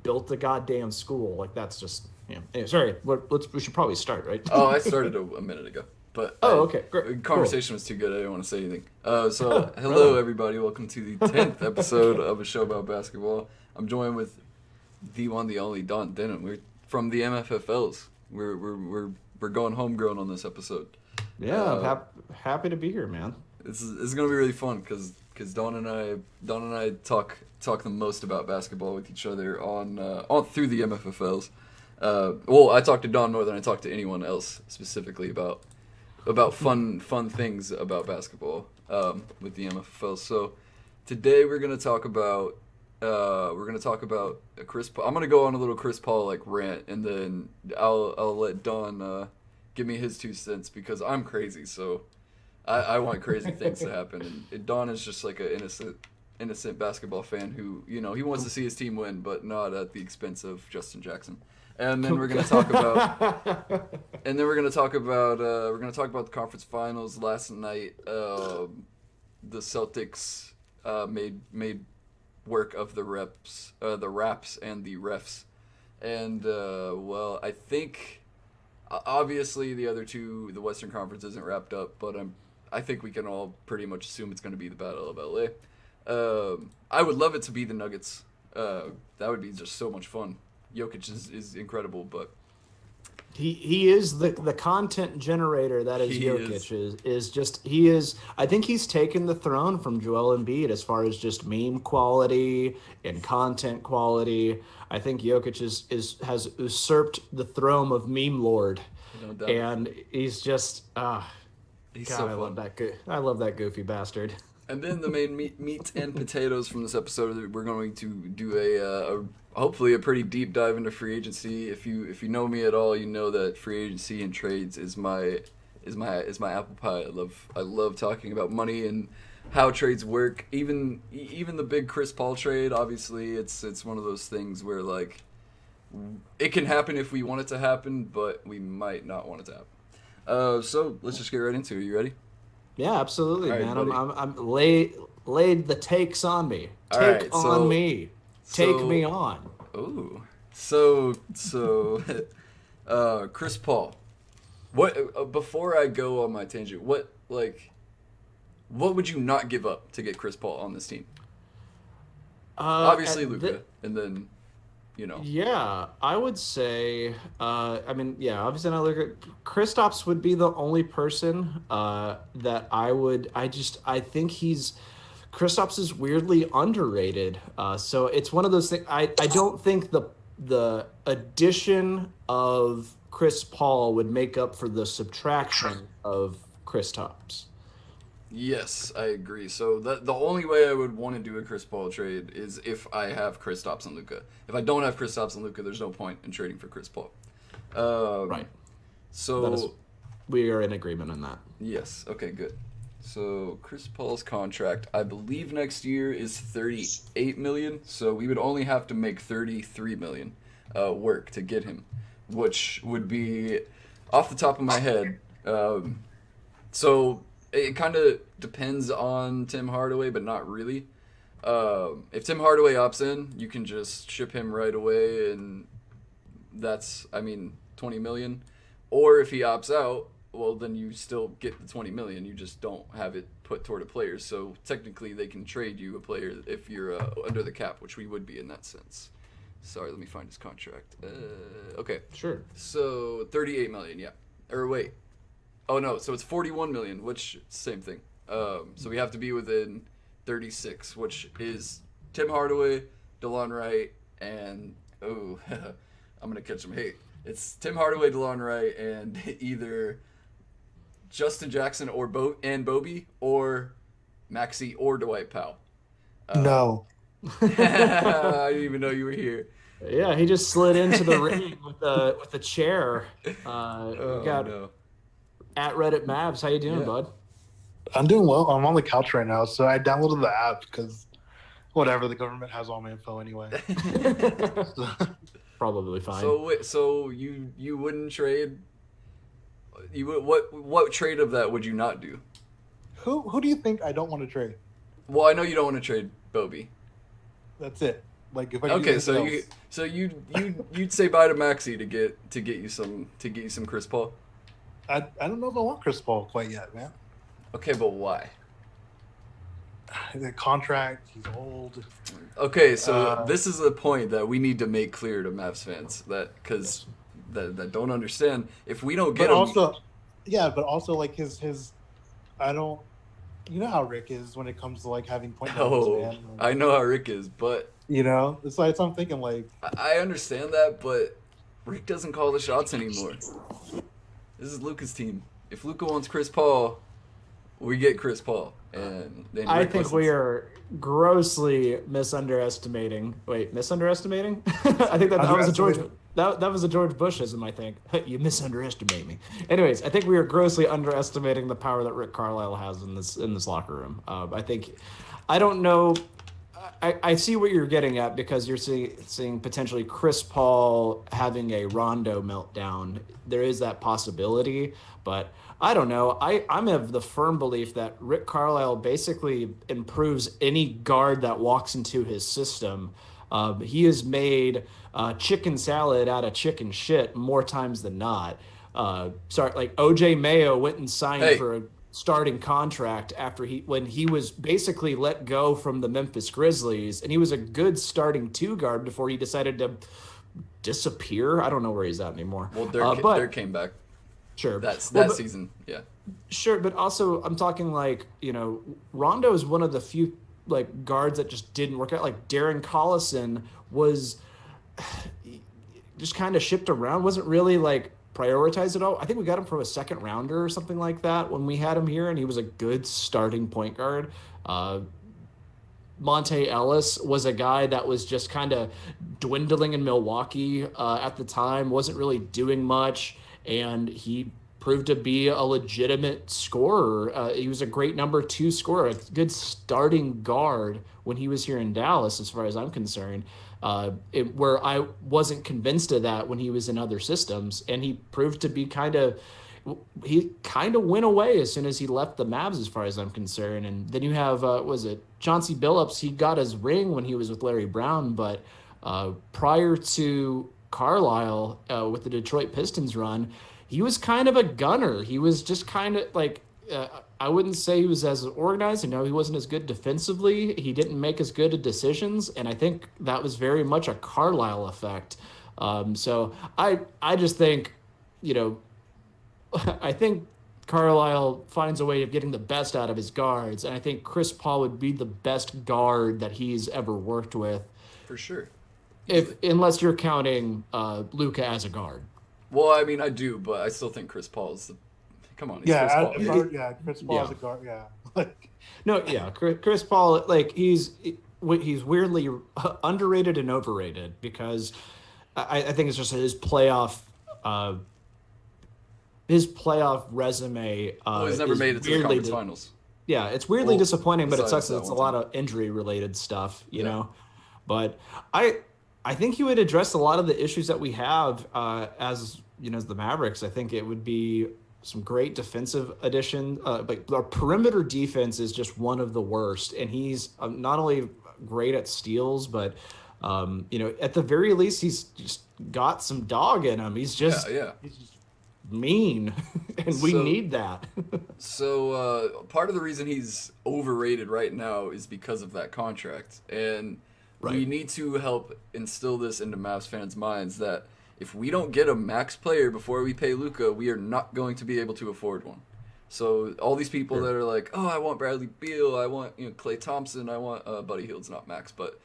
built a goddamn school. Like that's just yeah. Anyway, sorry, we should probably start, right? Oh, I started a minute ago, but Oh, okay, great, the cool. conversation was too good. I didn't want to say anything. So Right hello on. everybody. Welcome to the 10th episode of a show about basketball. I'm joined with the one, the only Don Denham. We're from the MFFLs. We're going homegrown on this episode. Yeah, I'm Uh, happy to be here, man. this is gonna be really fun because Don and I talk the most about basketball with each other on through the MFFLs. Well, I talk to Don more than I talk to anyone else specifically about fun things about basketball with the MFFLs. So today we're gonna talk about Chris Paul. I'm gonna go on a little Chris Paul like rant, and then I'll let Don give me his 2 cents because I'm crazy. So I want crazy things to happen, and Don is just like an innocent basketball fan who he wants to see his team win, but not at the expense of Justin Jackson. And then we're gonna talk about the conference finals last night. The Celtics made work of the raps and the refs, and well, I think obviously the other two, the Western Conference isn't wrapped up, but I think we can all pretty much assume it's going to be the Battle of LA. I would love it to be the Nuggets. That would be just so much fun. Jokic is incredible, but He is the content generator that is he Jokic is. is just he is I think he's taken the throne from Joel Embiid as far as just meme quality and content quality. I think Jokic has usurped the throne of meme lord, No doubt. and he's just He's God, so I love fun. I love that goofy bastard. And then the main meat and potatoes from this episode, we're going to do a hopefully a pretty deep dive into free agency. If you know me at all, you know that free agency and trades is my apple pie. I love talking about money and how trades work. Even the big Chris Paul trade, obviously, it's one of those things where like it can happen if we want it to happen, but we might not want it to happen. So let's just get right into it. You ready? Yeah, absolutely, All right, man. buddy. I'm laid the takes on me. All Take right, on me. Take me so on. ooh, so Chris Paul. What before I go on my tangent? What would you not give up to get Chris Paul on this team? Obviously At Luca, and then you know. Yeah, I would say. I mean, yeah, obviously, I look at Kristaps would be the only person that I would. I think Kristaps is weirdly underrated. So it's one of those things. I don't think the addition of Chris Paul would make up for the subtraction of Kristaps. Yes, I agree. So the only way I would want to do a Chris Paul trade is if I have Kristaps and Luca. If I don't have Kristaps and Luca, there's no point in trading for Chris Paul. Right. Um, That is. so We are in agreement on that. yes, okay, good. So Chris Paul's contract, I believe next year is 38 million. So we would only have to make 33 million work to get him, which would be off the top of my head. So it kind of depends on Tim Hardaway, but not really. If Tim Hardaway opts in, you can just ship him right away, and that's, I mean, 20 million. Or if he opts out, well, then you still get the 20 million. You just don't have it put toward a player. So technically, they can trade you a player if you're under the cap, which we would be in that sense. Sorry, let me find his contract. Okay, Sure. so 38 million, yeah. Or wait, oh no, so it's 41 million, which same thing. So we have to be within 36, which is Tim Hardaway, DeLon Wright, and oh, I'm gonna catch some hate. It's Tim Hardaway, DeLon Wright, and either Justin Jackson or Bobby, or Maxi or Dwight Powell. Uh, No. I didn't even know you were here. Yeah, he just slid into the ring with a chair. We Oh got no. at Reddit Mavs. How you doing, Yeah. bud? I'm doing well. I'm on the couch right now, so I downloaded the app because whatever, the government has all my info anyway. Probably fine. So wait, so you wouldn't trade? What trade of that would you not do? Who do you think I don't want to trade? Well, I know you don't want to trade Bobby. That's it. Like if I do Okay, anything else, so you'd say bye to Maxey to get you some Chris Paul. I don't know if I want Chris Paul quite yet, man. Okay, but why? The contract, he's old. Okay, so Uh, this is a point that we need to make clear to Mavs fans that don't understand. If we don't get but him, also, yeah, but also like his, I don't. You know how Rick is when it comes to like having point guards, oh, man. I Like, know how Rick is, but you know, it's like I'm thinking like, I understand that, but Rick doesn't call the shots anymore. This is Luka's team. If Luka wants Chris Paul, we get Chris Paul, and then I Rick think listens. we are grossly misunderestimating. Wait, misunderestimating? I think that was a George Underestimating. that was a George Bushism. I think you misunderestimate me. Anyways, I think we are grossly underestimating the power that Rick Carlisle has in this locker room. I think I don't know. I see what you're getting at because you're seeing potentially Chris Paul having a Rondo meltdown. There is that possibility, but I don't know. I'm of the firm belief that Rick Carlisle basically improves any guard that walks into his system. He has made chicken salad out of chicken shit more times than not. Sorry, like OJ Mayo went and signed Hey, for a starting contract after when he was basically let go from the Memphis Grizzlies, and he was a good starting two guard before he decided to disappear. I don't know where he's at anymore. well, Dirk But came back sure, that season. Yeah, sure. But also, I'm talking like Rondo is one of the few like guards that just didn't work out. Like Darren Collison was just kind of shipped around, wasn't really like prioritized at all. I think we got him from a second rounder or something like that when we had him here, and he was a good starting point guard. Uh, Monte Ellis was a guy that was just kind of dwindling in Milwaukee at the time, wasn't really doing much, and he proved to be a legitimate scorer. He was a great number two scorer, a good starting guard when he was here in Dallas, as far as I'm concerned. Where I wasn't convinced of that when he was in other systems, and he kind of went away as soon as he left the Mavs, as far as I'm concerned. And then you have was it Chauncey Billups? He got his ring when he was with Larry Brown, but prior to Carlisle with the Detroit Pistons run, he was kind of a gunner. He was just kind of like I wouldn't say he was as organized. I know he wasn't as good defensively. He didn't make as good of decisions, and I think that was very much a Carlisle effect. So I just think, you know, I think Carlisle finds a way of getting the best out of his guards, and I think Chris Paul would be the best guard that he's ever worked with, for sure. if unless you're counting Luka as a guard. Well, I mean, I do, but I still think Chris Paul is the. Come on, he's yeah, Chris Paul. Chris Paul Yeah. is a guard. Yeah, like No, yeah, Chris Paul, like he's weirdly underrated and overrated because I think it's just uh, his playoff resume. Well, he's never is made it to the weirdly conference finals. Yeah, it's weirdly Well, disappointing, but it besides sucks that that it's a one lot time. of injury related stuff, you Yeah. know. But I think he would address a lot of the issues that we have as as the Mavericks. I think it would be some great defensive addition, but our perimeter defense is just one of the worst, and he's not only great at steals, but at the very least, he's just got some dog in him. He's just Yeah. he's just mean, and we So- need that. So part of the reason he's overrated right now is because of that contract, and we Right. need to help instill this into Mavs fans' minds that if we don't get a max player before we pay Luka, we are not going to be able to afford one. So all these people that are like, oh, I want Bradley Beal, I want Klay Thompson, I want Buddy Hield's not max, but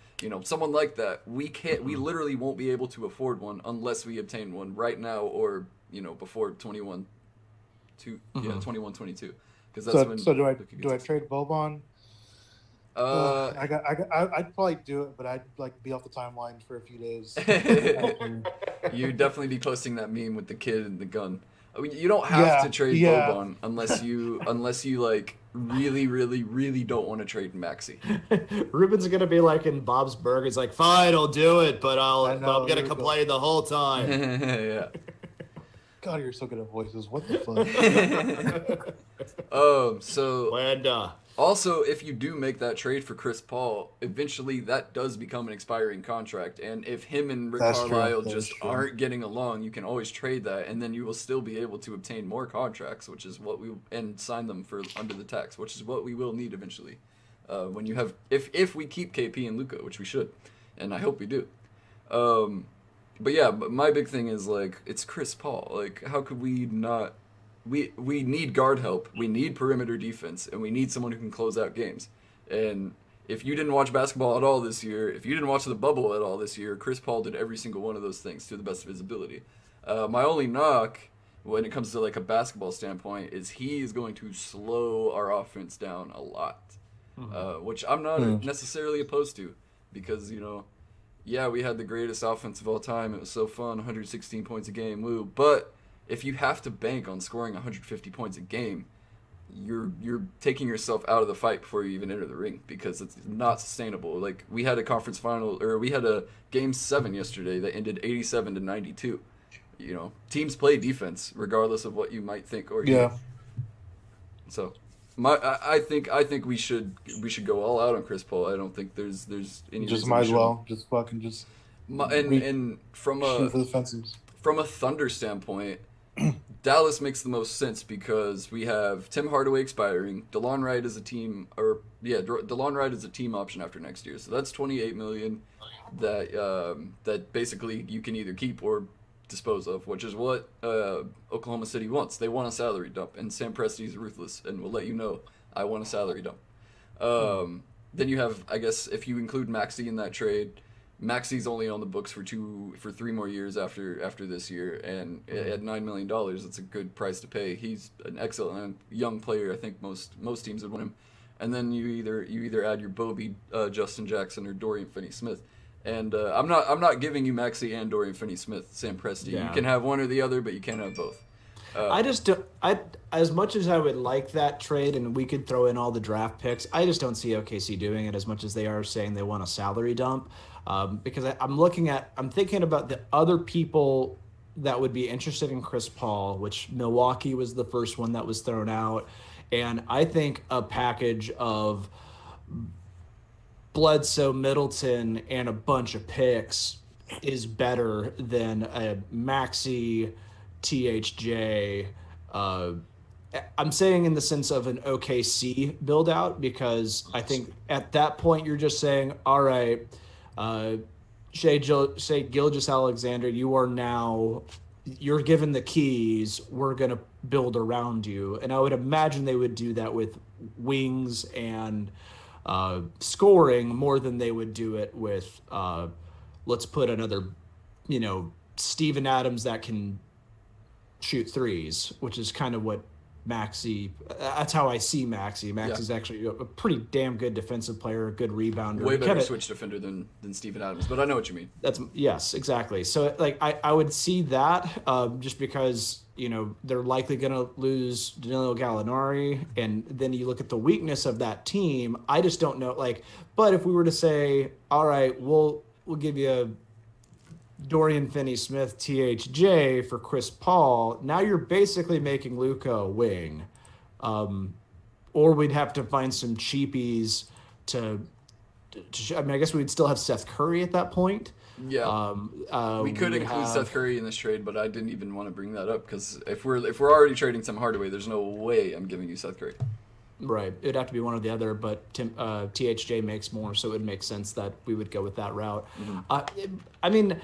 someone like that, we can't, we literally won't be able to afford one unless we obtain one right now or before 21, 22, because that's when. so do I Luka gets do I it. trade Boban? I'd probably do it, but I'd like be off the timeline for a few days. You'd definitely be posting that meme with the kid and the gun. I mean, you don't have to trade Boban unless you like really, really, really don't want to trade Maxey. Ruben's gonna be like in Bob's Burgers, he's like, "Fine, I'll do it, but I'm know, gonna here we go. complain the whole time." Yeah. God, you're so good at voices. What the fuck? So And Also, if you do make that trade for Chris Paul, eventually that does become an expiring contract. And if him and Rick That's true. Carlisle That is just true. aren't getting along, you can always trade that, and then you will still be able to obtain more contracts, which is what and sign them for under the tax, which is what we will need eventually. When you have, if we keep KP and Luka, which we should, and I hope we do. But yeah, but my big thing is like it's Chris Paul. Like, how could we not? We need guard help. We need perimeter defense, and we need someone who can close out games. And if you didn't watch basketball at all this year, if you didn't watch the bubble at all this year, Chris Paul did every single one of those things to the best of his ability. My only knock when it comes to like a basketball standpoint is he is going to slow our offense down a lot, which I'm not necessarily opposed to because yeah, we had the greatest offense of all time. It was so fun, 116 points a game, woo. But if you have to bank on scoring 150 points a game, you're taking yourself out of the fight before you even enter the ring because it's not sustainable. Like we had a conference final, or we had a game 7 yesterday that ended 87-92. Teams play defense regardless of what you might think or hear. Yeah. So, I think we should go all out on Chris Paul. I don't think there's any Just reason might we as shouldn't. well. Just fucking just And from shoot a for the fences. from a Thunder standpoint, Dallas makes the most sense because we have Tim Hardaway expiring. DeLon Wright is DeLon Wright is a team option after next year, so that's $28 million that basically you can either keep or dispose of, which is what Oklahoma City wants. They want a salary dump, and Sam Presti's ruthless and will let you know I want a salary dump. Then you have, I guess, if you include Maxey in that trade. Maxi's only on the books for 3 more years after this year, and at $9 million, it's a good price to pay. He's an excellent young player. I think most teams would want him. And then you either add your Bobby, Justin Jackson, or Dorian Finney-Smith. And I'm not giving you Maxey and Dorian Finney-Smith, Sam Presti. Yeah. You can have one or the other, but you can't have both. I just don't. As much as I would like that trade, and we could throw in all the draft picks, I just don't see OKC doing it as much as they are saying they want a salary dump. Because I'm thinking about the other people that would be interested in Chris Paul, which Milwaukee was the first one that was thrown out, and I think a package of Bledsoe, Middleton, and a bunch of picks is better than a Maxey, THJ. I'm saying in the sense of an OKC build out because I think at that point you're just saying, all right, Shai Gilgeous-Alexander, you're given the keys. We're going to build around you. And I would imagine they would do that with wings and scoring more than they would do it with, let's put another, Steven Adams that can shoot threes, which is kind of what Maxey, that's how I see Maxey. Maxey's actually a pretty damn good defensive player, a good rebounder. Way better switch defender than Steven Adams, but I know what you mean. Yes, exactly. So like I would see that just because they're likely going to lose Danilo Gallinari, and then you look at the weakness of that team. I just don't know. But if we were to say, all right, we'll give you a Dorian Finney-Smith, THJ for Chris Paul. Now you're basically making Luka a wing, or we'd have to find some cheapies to. I mean, I guess we'd still have Seth Curry at that point. Yeah, we could include Seth Curry in this trade, but I didn't even want to bring that up because if we're already trading Tim Hardaway, there's no way I'm giving you Seth Curry. Right, it'd have to be one or the other, but THJ makes more, so it would make sense that we would go with that route. Mm-hmm.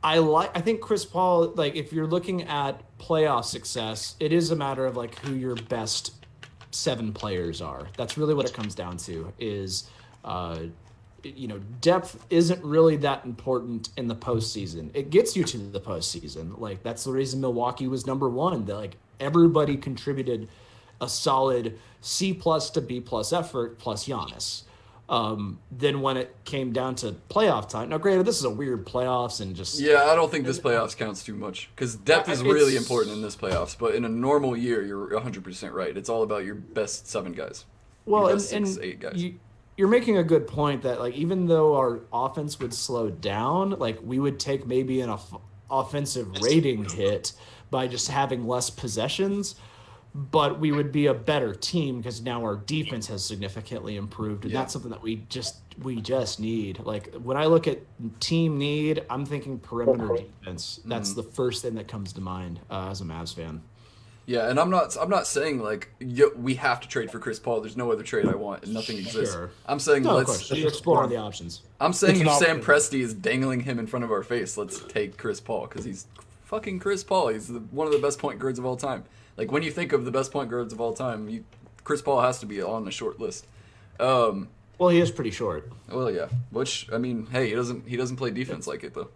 I think Chris Paul, if you're looking at playoff success, it is a matter of who your best 7 players are. That's really what it comes down to is, depth isn't really that important in the postseason. It gets you to the postseason. That's the reason Milwaukee was number 1. That everybody contributed a solid C+ to B+ effort plus Giannis. Then when it came down to playoff time, now granted this is a weird playoffs and just I don't think this playoffs counts too much because depth is really important in this playoffs. But in a normal year, you're 100% right. It's all about your best 7 guys. Well, your best 8 guys. You're making a good point that even though our offense would slow down, we would take maybe an offensive rating hit by just having less possessions. but we would be a better team because now our defense has significantly improved, and Yeah. that's something that we just need. Like when I look at team need, I'm thinking perimeter defense. That's the first thing that comes to mind as a Mavs fan. Yeah, and I'm not saying like we have to trade for Chris Paul. There's no other trade I want, and nothing exists. Sure. I'm saying No, of let's. course. You're exploring the options. I'm saying It's if an Sam option. Presti is dangling him in front of our face, let's take Chris Paul because he's fucking Chris Paul. He's one of the best point guards of all time. Like when you think of the best point guards of all time, Chris Paul has to be on the short list. Well, he is pretty short. Well, yeah. Which I mean, hey, he doesn't play defense like it though.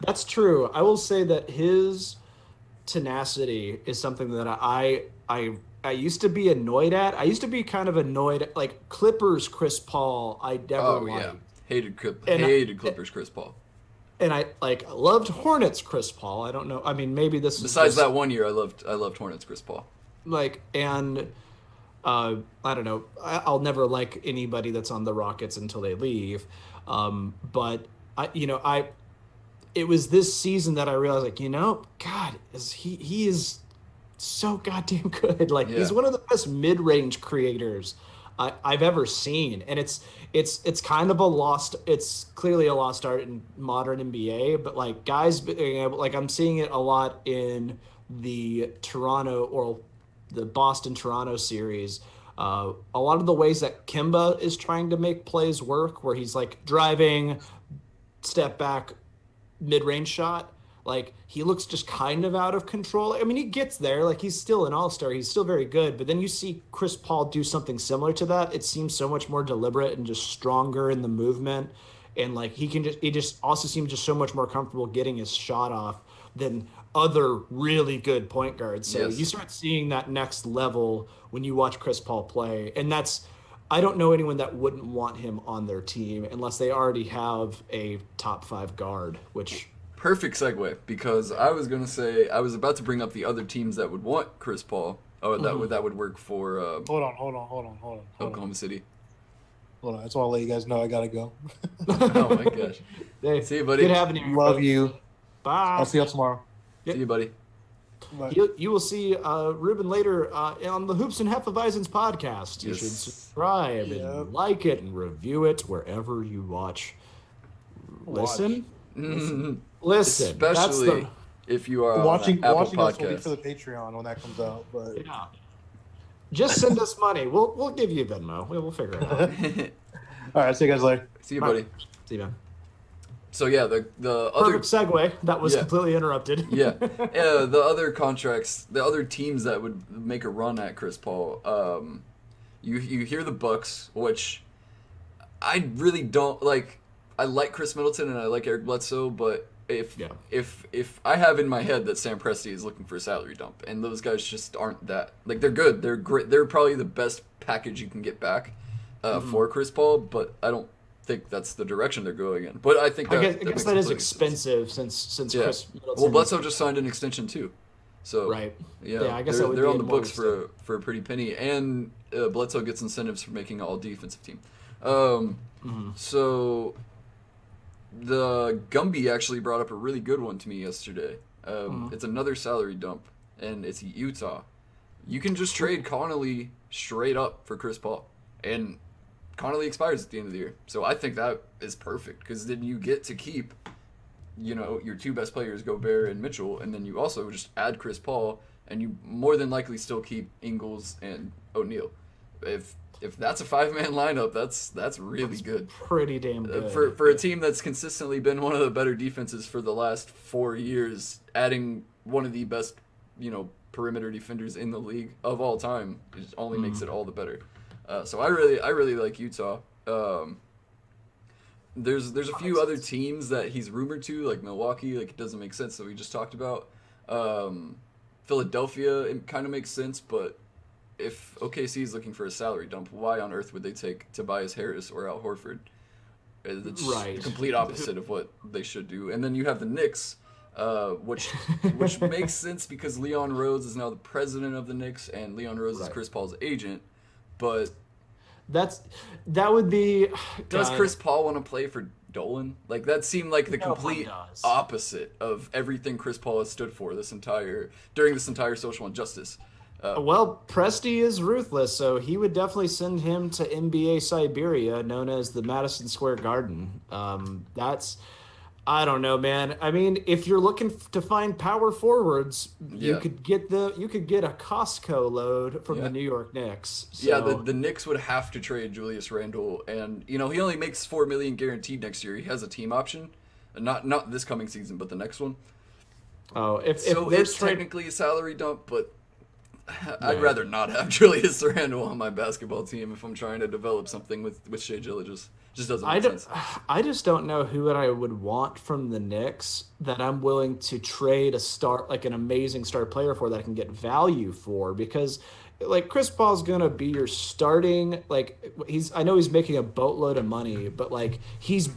That's true. I will say that his tenacity is something that I used to be annoyed at. I used to be kind of annoyed at, like Clippers Chris Paul. I never Oh liked. yeah, hated And I- hated Clippers Chris Paul. And I loved Hornets Chris Paul. I don't know. I mean, maybe this is Besides just, that one year, I loved Hornets Chris Paul. and I don't know. I'll never like anybody that's on the Rockets until they leave. But it was this season that I realized, like, God, he is so goddamn good. Like Yeah. he's one of the best mid-range creators I've ever seen, and it's kind of a lost. It's clearly a lost art in modern NBA, but like guys, being able, like I'm seeing it a lot in the Toronto or the Boston Toronto series. A lot of the ways that Kimba is trying to make plays work, where he's like driving, step back, mid-range shot, like he looks just kind of out of control. I mean, he gets there, like he's still an all-star, he's still very good, but then you see Chris Paul do something similar to that. It seems so much more deliberate and just stronger in the movement, and like he just also seems just so much more comfortable getting his shot off than other really good point guards. So Yes. you start seeing that next level when you watch Chris Paul play, and I don't know anyone that wouldn't want him on their team unless they already have a top 5 guard, which Perfect segue because I was about to bring up the other teams that would want Chris Paul. Oh, that would work for Hold on. Oklahoma City. Hold on. That's all I'll let you guys know. I gotta go. Oh my gosh. hey, See you, buddy. good having you. Love you. Bye. I'll see you tomorrow. See you, buddy. Bye. You will see Ruben later on the Hoops and Hefeweizens podcast. You Yes. should subscribe Yep. and like it and review it wherever you listen. Mhm. Listen. That's Especially if you are Watching on Apple us will be Podcasts. for the Patreon when that comes out. But yeah. Just send us money. We'll give you Venmo. We'll figure it out. all right, see you guys later. See you, buddy. See you, man. So yeah, the other Perfect segue. That was Yeah. completely interrupted. yeah, the other contracts, the other teams that would make a run at Chris Paul. You hear the Bucks, which I really don't like. I like Chris Middleton and I like Eric Bledsoe, but if I have in my head that Sam Presti is looking for a salary dump, and those guys just aren't that, like, they're good, they're great, they're probably the best package you can get back for Chris Paul, but I don't think that's the direction they're going in. But I think I that guess makes that is complete sense. expensive since Yeah. Chris Middleton. Well, Bledsoe just signed an extension too, so Right. Yeah, I guess they're, that would they're be on the more books for a pretty penny, and Bledsoe gets incentives for making an all defensive team. So the Gumby actually brought up a really good one to me yesterday. It's another salary dump, and it's Utah. You can just trade Connolly straight up for Chris Paul, and Connolly expires at the end of the year. So I think that is perfect because then you get to keep, your two best players, Gobert and Mitchell, and then you also just add Chris Paul, and you more than likely still keep Ingles and O'Neal. If that's a 5-man lineup, that's really good. pretty damn good. For a team that's consistently been one of the better defenses for the last 4 years, adding one of the best, perimeter defenders in the league of all time, it only makes it all the better. So I really like Utah. There's a few other teams that he's rumored to, like Milwaukee, like it doesn't make sense that we just talked about. Philadelphia, it kind of makes sense, but if OKC is looking for a salary dump, why on earth would they take Tobias Harris or Al Horford? It's Right. the complete opposite of what they should do. And then you have the Knicks, which makes sense because Leon Rhodes is now the president of the Knicks, and Leon Rhodes is Right. Chris Paul's agent. But that would be. does God, Chris Paul want to play for Dolan? Like, that seemed like the No one complete does. opposite of everything Chris Paul has stood for during this entire social injustice. Well, Presti is ruthless, so he would definitely send him to NBA Siberia, known as the Madison Square Garden. I don't know, man. I mean, if you're looking to find power forwards, Yeah. you could get a Costco load from Yeah. the New York Knicks. Yeah, So the Knicks would have to trade Julius Randle, and he only makes 4 million guaranteed next year. He has a team option, not this coming season, but the next one. oh, if So there's it's trade, technically a salary dump, but I'd right. rather not have Julius Randle on my basketball team if I'm trying to develop something with Shea Gilgeous. Just doesn't I make don't, sense. I just don't know who I would want from the Knicks that I'm willing to trade a start like an amazing star player for that I can get value for because like Chris Paul's gonna be your starting like I know he's making a boatload of money, but like he's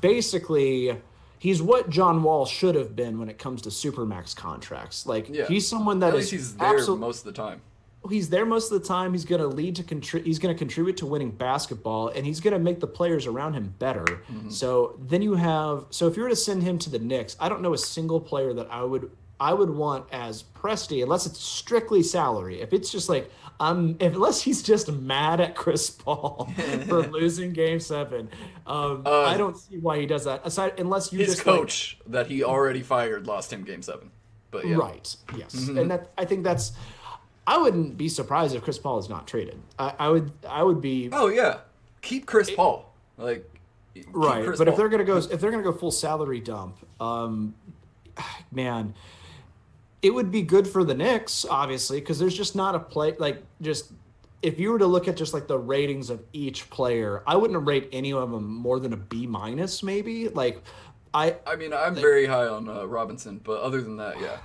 what John Wall should have been when it comes to supermax contracts. Like Yeah, he's someone at that least is he's there absolutely most of the time. he's there most of the time. He's going to he's going to contribute to winning basketball, and he's going to make the players around him better. So then so if you were to send him to the Knicks, I don't know a single player that I would want as Presti unless it's strictly salary. If it's just like unless he's just mad at Chris Paul for losing Game 7, I don't see why he does that. Aside unless you His just like, coach that he already fired lost him Game 7. But yeah, right, yes, and I think that's. I wouldn't be surprised if Chris Paul is not traded. I would be oh yeah, keep Chris Paul. Like keep right, Chris but Paul. if they're gonna go full salary dump, man, it would be good for the Knicks, obviously, because there's just not a play like just if you were to look at just like the ratings of each player, I wouldn't rate any of them more than a B minus, maybe. Like I mean, I'm very high on Robinson, but other than that, yeah.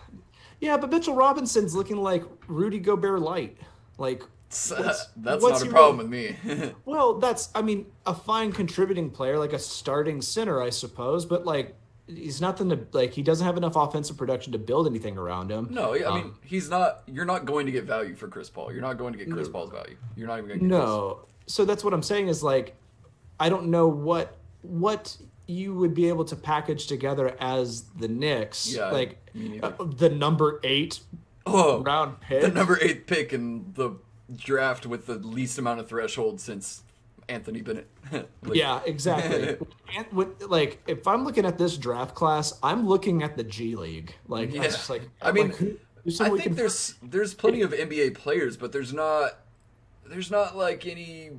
yeah, but Mitchell Robinson's looking like Rudy Gobert light. Like That's what's not a he problem really- with me. Well, I mean, a fine contributing player, like a starting center, I suppose, but like he's nothing to like. He doesn't have enough offensive production to build anything around him. No, I mean, he's not. You're not going to get value for Chris Paul. You're not going to get Chris Paul's value. You're not even going to get close. No, so that's what I'm saying is like, I don't know what you would be able to package together as the Knicks, Yeah, like me neither. the number 8 Oh, round pick, the number 8 pick in the draft with the least amount of threshold since Anthony Bennett. Like, Yeah, exactly. And like, if I'm looking at this draft class, I'm looking at the G League. Like, Yeah. that's just like, I mean, who's I someone we think can- there's plenty of NBA players, but there's not like any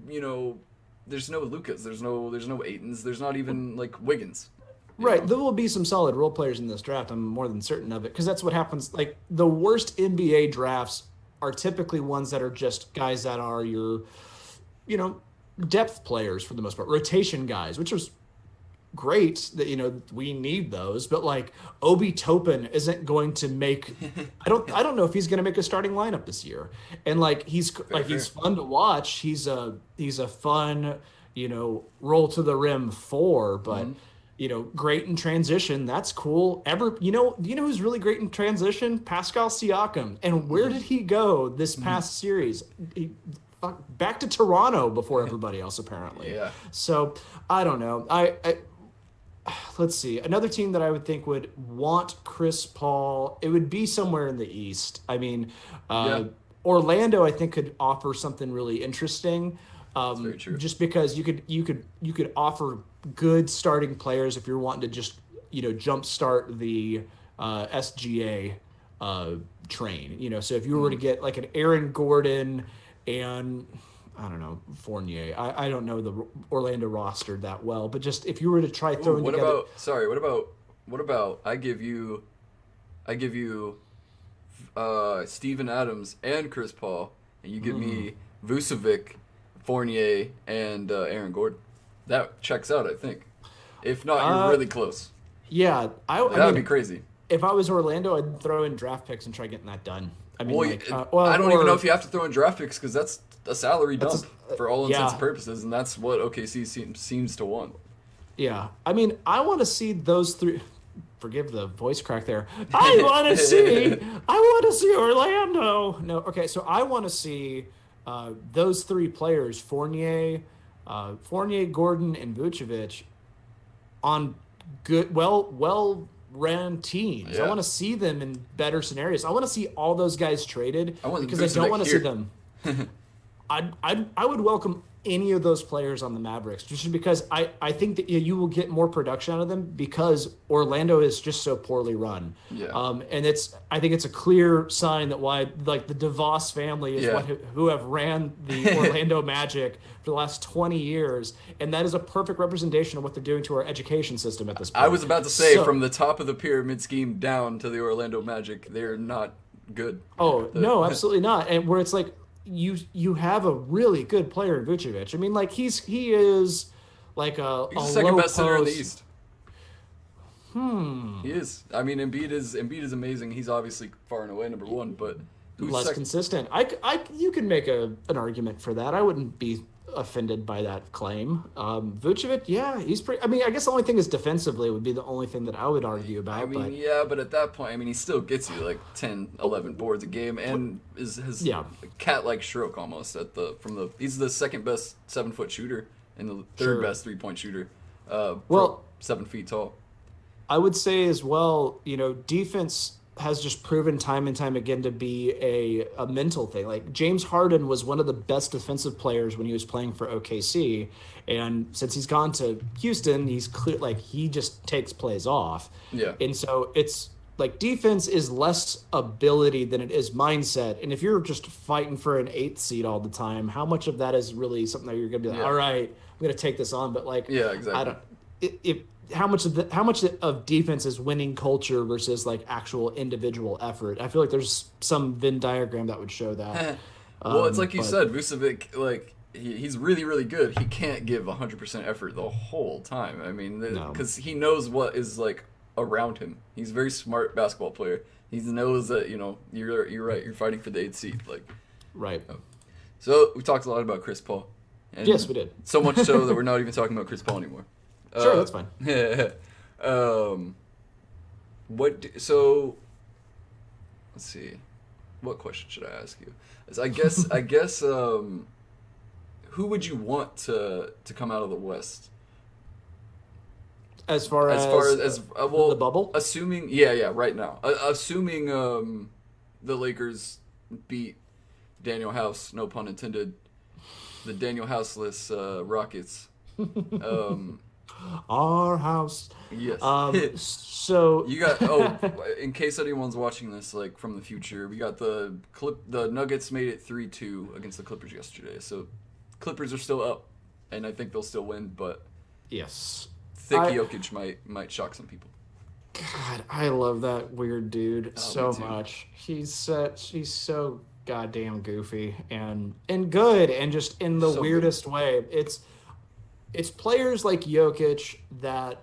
there's no Lucas, there's no Aitons, there's not even like Wiggins. you right. know? There will be some solid role players in this draft. I'm more than certain of it because that's what happens. Like, the worst NBA drafts are typically ones that are just guys that are your, depth players for the most part, rotation guys, which is great that we need those, but like Obi Toppin isn't going to make I don't know if he's going to make a starting lineup this year. And like he's fun to watch. He's a fun, roll to the rim four, but great in transition. That's cool. Do you know who's really great in transition? Pascal Siakam. And where did he go this past series? Back to Toronto before everybody else apparently. Yeah. So I don't know. I let's see. Another team that I would think would want Chris Paul, it would be somewhere in the East. I mean, Orlando, I think, could offer something really interesting. That's very true. Just because you could offer good starting players if you're wanting to just jumpstart the SGA train. So if you were to get like an Aaron Gordon and I don't know, Fournier. I don't know the Orlando roster that well, but just if you were to try throwing together. What about I give you Steven Adams and Chris Paul, and you give me Vucevic, Fournier, and Aaron Gordon. That checks out, I think. If not, you're really close. Yeah, That would be crazy. If I was Orlando, I'd throw in draft picks and try getting that done. I mean, I don't even know if you have to throw in draft picks because that's a salary dump for all intents and purposes, and that's what OKC seems to want. Yeah, I mean, I want to see those three. Forgive the voice crack there. I want to see Orlando. No, okay, so I want to see those three players, Fournier, Gordon, and Vucevic, on good, well ran teams. I Yeah. want to see them in better scenarios. I want to see all those guys traded I want because I don't Vucevic want to see here. them. I would welcome any of those players on the Mavericks just because I think that you will get more production out of them because Orlando is just so poorly run. Yeah. And I think it's a clear sign that why like the DeVos family is Yeah. who have ran the Orlando Magic for the last 20 years, and that is a perfect representation of what they're doing to our education system at this point. I was about to say, So- from the top of the pyramid scheme down to the Orlando Magic, they're not good. Oh no, absolutely not. And where it's like you have a really good player in Vucevic. I mean, like he is like He's a the second low best center in the post- East. He is. I mean, Embiid is amazing. He's obviously far and away number one, but who's less second? consistent. You can make an argument for that. I wouldn't be offended by that claim. Vucevic, yeah, he's pretty. I mean, I guess the only thing is defensively would be the only thing that I would argue about. I mean, but yeah, but at that point, I mean, he still gets you like 10, 11 boards a game, and has Yeah. a cat-like stroke almost he's the second best 7-foot shooter and the third Sure. best 3-point shooter. Well- 7 feet tall. I would say as well, defense has just proven time and time again to be a mental thing. Like James Harden was one of the best defensive players when he was playing for OKC, and since he's gone to Houston, he's clear like he just takes plays off. Yeah. And so it's like defense is less ability than it is mindset. And if you're just fighting for an 8th seed all the time, how much of that is really something that you're going to be like, Yeah. all right, I'm going to take this on, but like Yeah, exactly. I don't if how much of defense is winning culture versus like actual individual effort? I feel like there's some Venn diagram that would show that. Well, it's like you but- said, Vucevic, like he's really, really good. He can't give 100% effort the whole time. I mean, No. because he knows what is like around him. He's a very smart basketball player. He knows that you're right. You're fighting for the 8th seed. Like, Right. so we talked a lot about Chris Paul. And Yes, we did. So much so that we're not even talking about Chris Paul anymore. Sure, that's fine. So let's see. What question should I ask you? I guess who would you want to come out of the West? As far as well, the bubble? Assuming right now. Assuming the Lakers beat Daniel House, no pun intended, the Daniel Houseless Rockets. Our house. Yes. So You got in case anyone's watching this like from the future, we got the Nuggets made it 3-2 against the Clippers yesterday. So Clippers are still up, and I think they'll still win, but yes. thick I- Jokic might shock some people. God, I love that weird dude so me too. much. He's so goddamn goofy and good and just in the So weirdest way. It's players like Jokic that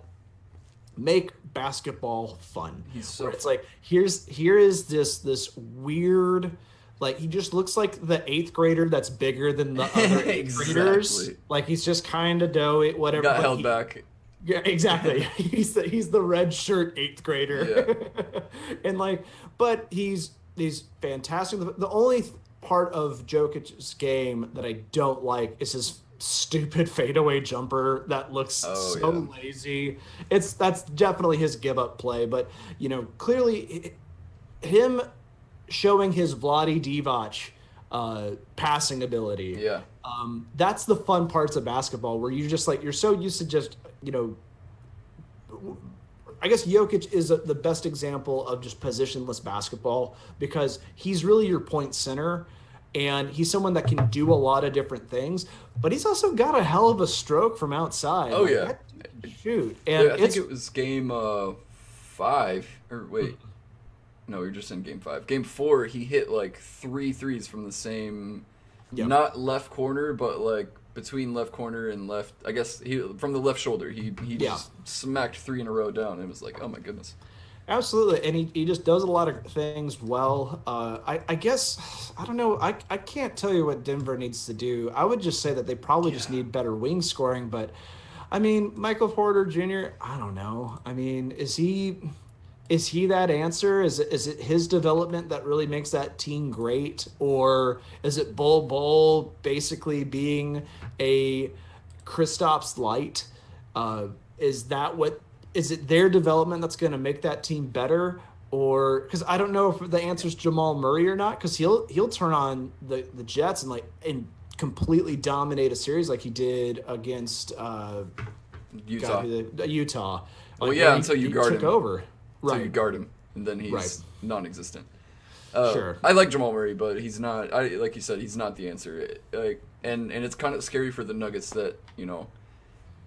make basketball fun. He's so Where it's like here is this weird, like he just looks like the 8th grader that's bigger than the other 8th graders. Exactly. Like he's just kind of doughy, whatever. Got but held he- back. Yeah, exactly. He's the red shirt 8th grader, and like, but he's fantastic. The only part of Jokic's game that I don't like is his stupid fadeaway jumper that looks Oh, so yeah. lazy. That's definitely his give up play, but clearly him showing his Vlade Divac passing ability. Yeah. That's the fun parts of basketball where you just like you're so used to just I guess Jokic is the best example of just positionless basketball because he's really your point center and he's someone that can do a lot of different things, but he's also got a hell of a stroke from outside. Oh, yeah. that dude can shoot. And I think it was game 5 or wait. No, we were just in game 5. Game 4, he hit like 3 threes from the same, Yep. not left corner, but like between left corner and left. I guess from the left shoulder. He Yeah. just smacked 3 in a row down. It was like, oh my goodness. Absolutely, and he just does a lot of things well. I guess I don't know. I can't tell you what Denver needs to do. I would just say that they probably just need better wing scoring. But I mean, Michael Porter Jr. I don't know. I mean, is he that answer? Is it his development that really makes that team great, or is it Bull basically being a Kristaps light? Is that what is it their development that's going to make that team better? Or because I don't know if the answer is Jamal Murray or not, because he'll turn on the Jets and completely dominate a series like he did against Utah. Utah. Well, Like yeah, where until you he guard took him. over. So you Right. guard him, and then he's Right. non-existent. Sure. I like Jamal Murray, but he's not. Like you said, he's not the answer. And it's kind of scary for the Nuggets that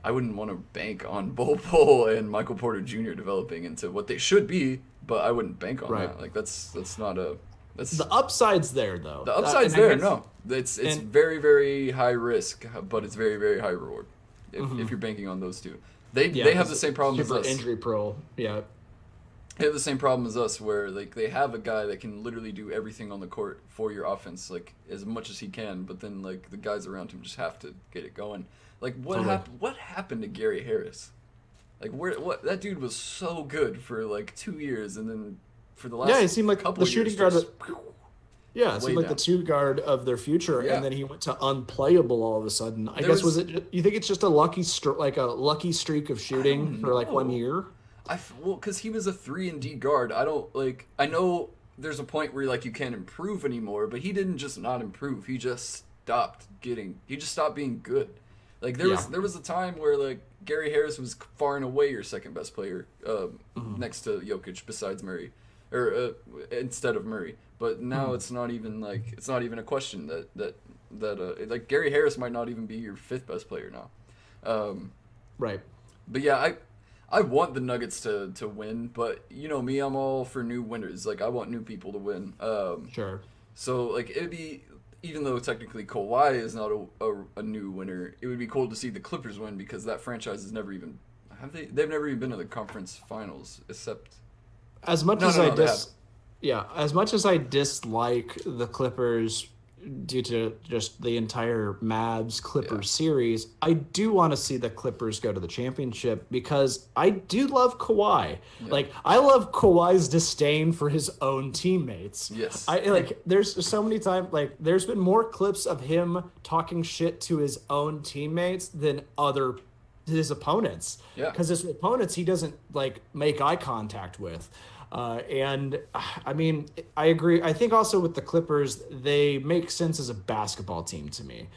I wouldn't want to bank on Bol Bol and Michael Porter Jr. developing into what they should be, but I wouldn't bank on Right. that. Like that's not a that's The upside's there though. the upside's And I there. guess- No, it's and- very very high risk, but it's very very high reward if you're banking on those two. They have the same problem as super us. injury pro. Yeah. They have the same problem as us, where like they have a guy that can literally do everything on the court for your offense, like as much as he can. But then like the guys around him just have to get it going. Like Totally. What happened to Gary Harris? Like what that dude was so good for like 2 years, and then for the last Yeah, it seemed like couple the shooting years, guard. just, Yeah, it seemed way like the down. two guard of their future, Yeah. and then he went to unplayable all of a sudden. I There guess was- you think it's just a lucky lucky streak of shooting don't for like 1 know. year? well, because he was a 3-and-D guard. I don't like. I know there's a point where like you can't improve anymore, but he didn't just not improve. He just stopped getting. He just stopped being good. Like there was a time where like Gary Harris was far and away your second best player, next to Jokic, besides Murray, or instead of Murray. But now it's not even a question that like Gary Harris might not even be your fifth best player now. Right. But yeah, I want the Nuggets to win, but you know me, I'm all for new winners. Like I want new people to win. Sure. So like it'd be, even though technically Kawhi is not a new winner, it would be cool to see the Clippers win, because that franchise has never even they've never even been to the conference finals except As much No, as no, I no, they as much as I dislike the Clippers due to just the entire Mavs Clippers series, I do want to see the Clippers go to the championship because I do love Kawhi. Like I love Kawhi's disdain for his own teammates. Yes. I like there's so many times like there's been more clips of him talking shit to his own teammates than his opponents. Yeah. Because his opponents he doesn't like make eye contact with. And I mean, I agree. I think also with the Clippers, they make sense as a basketball team to me.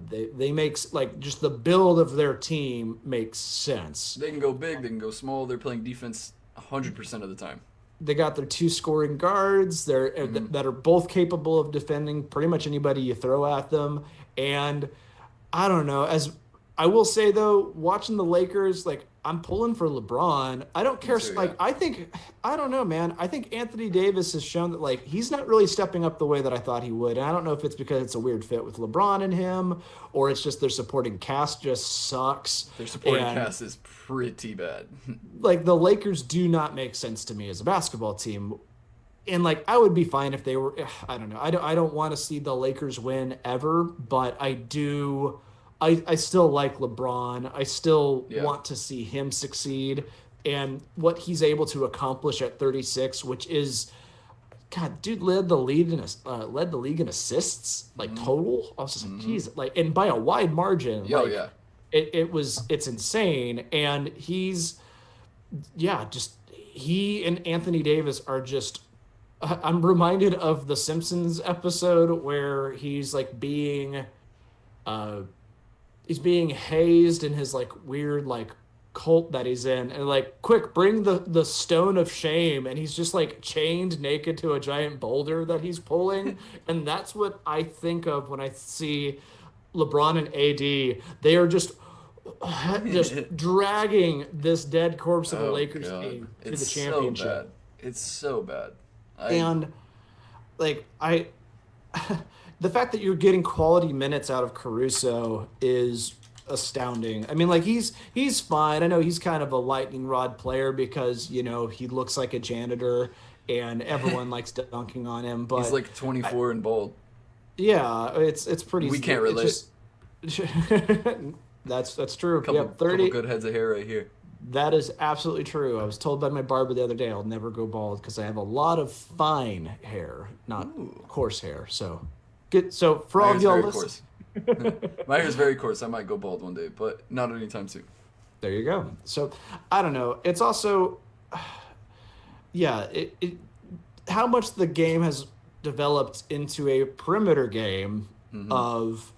They make like just the build of their team makes sense. they can go big, they can go small. They're playing defense 100% of the time. They got their two scoring guards that are both capable of defending pretty much anybody you throw at them. And I don't know, as I will say though, watching the Lakers, like I'm pulling for LeBron. I don't care. too, Like yeah. I don't know, man. I think Anthony Davis has shown that like he's not really stepping up the way that I thought he would. And I don't know if it's because it's a weird fit with LeBron and him, or it's just their supporting cast just sucks. Their supporting And, cast is pretty bad. like the Lakers do not make sense to me as a basketball team. And like I would be fine if they were. I don't know. I don't want to see the Lakers win ever, but I do. I still like LeBron. I still want to see him succeed, and what he's able to accomplish at 36, which is, God, dude led the league in assists, like total. I was just like, geez, like, and by a wide margin. Oh, like, yeah. It's insane, and he's, just he and Anthony Davis are just. I'm reminded of the Simpsons episode where he's like being hazed in his like weird like cult that he's in, and like quick bring the stone of shame, and he's just like chained naked to a giant boulder that he's pulling. And that's what I think of when I see LeBron and AD. They are just dragging this dead corpse of a Lakers God. team to It's the championship. so bad. It's so bad. And like the fact that you're getting quality minutes out of Caruso is astounding. I mean, like he's fine. I know he's kind of a lightning rod player because, you know, he looks like a janitor and everyone likes dunking on him, but he's like 24 and bald. yeah, it's pretty. We can't relate. That's true. Couple 30. good heads of hair right here. That is absolutely true. I was told by my barber the other day I'll never go bald because I have a lot of fine hair, not coarse hair. So good. So for My all of hair's y'all very listening, coarse. My hair is very coarse. I might go bald one day, but not anytime soon. There you go. So I don't know. It's also, yeah, how much the game has developed into a perimeter game Hmm. of,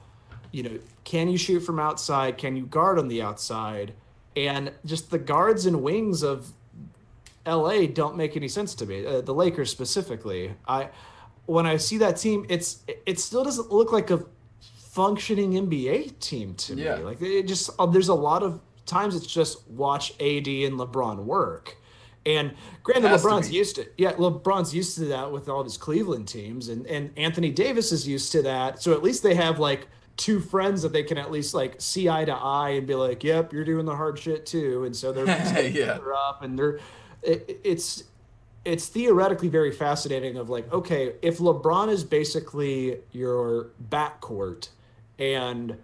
can you shoot from outside? Can you guard on the outside? And just the guards and wings of LA don't make any sense to me. The Lakers specifically. When I see that team, it still doesn't look like a functioning NBA team to me. Yeah, Like it just there's a lot of times it's just watch AD and LeBron work. And granted, has to be. LeBron's used to that with all his Cleveland teams, and Anthony Davis is used to that. So at least they have like two friends that they can at least like see eye to eye and be like, "Yep, you're doing the hard shit too." And so they're setting each Yeah. other up, and it's theoretically very fascinating. Of like, okay, if LeBron is basically your backcourt and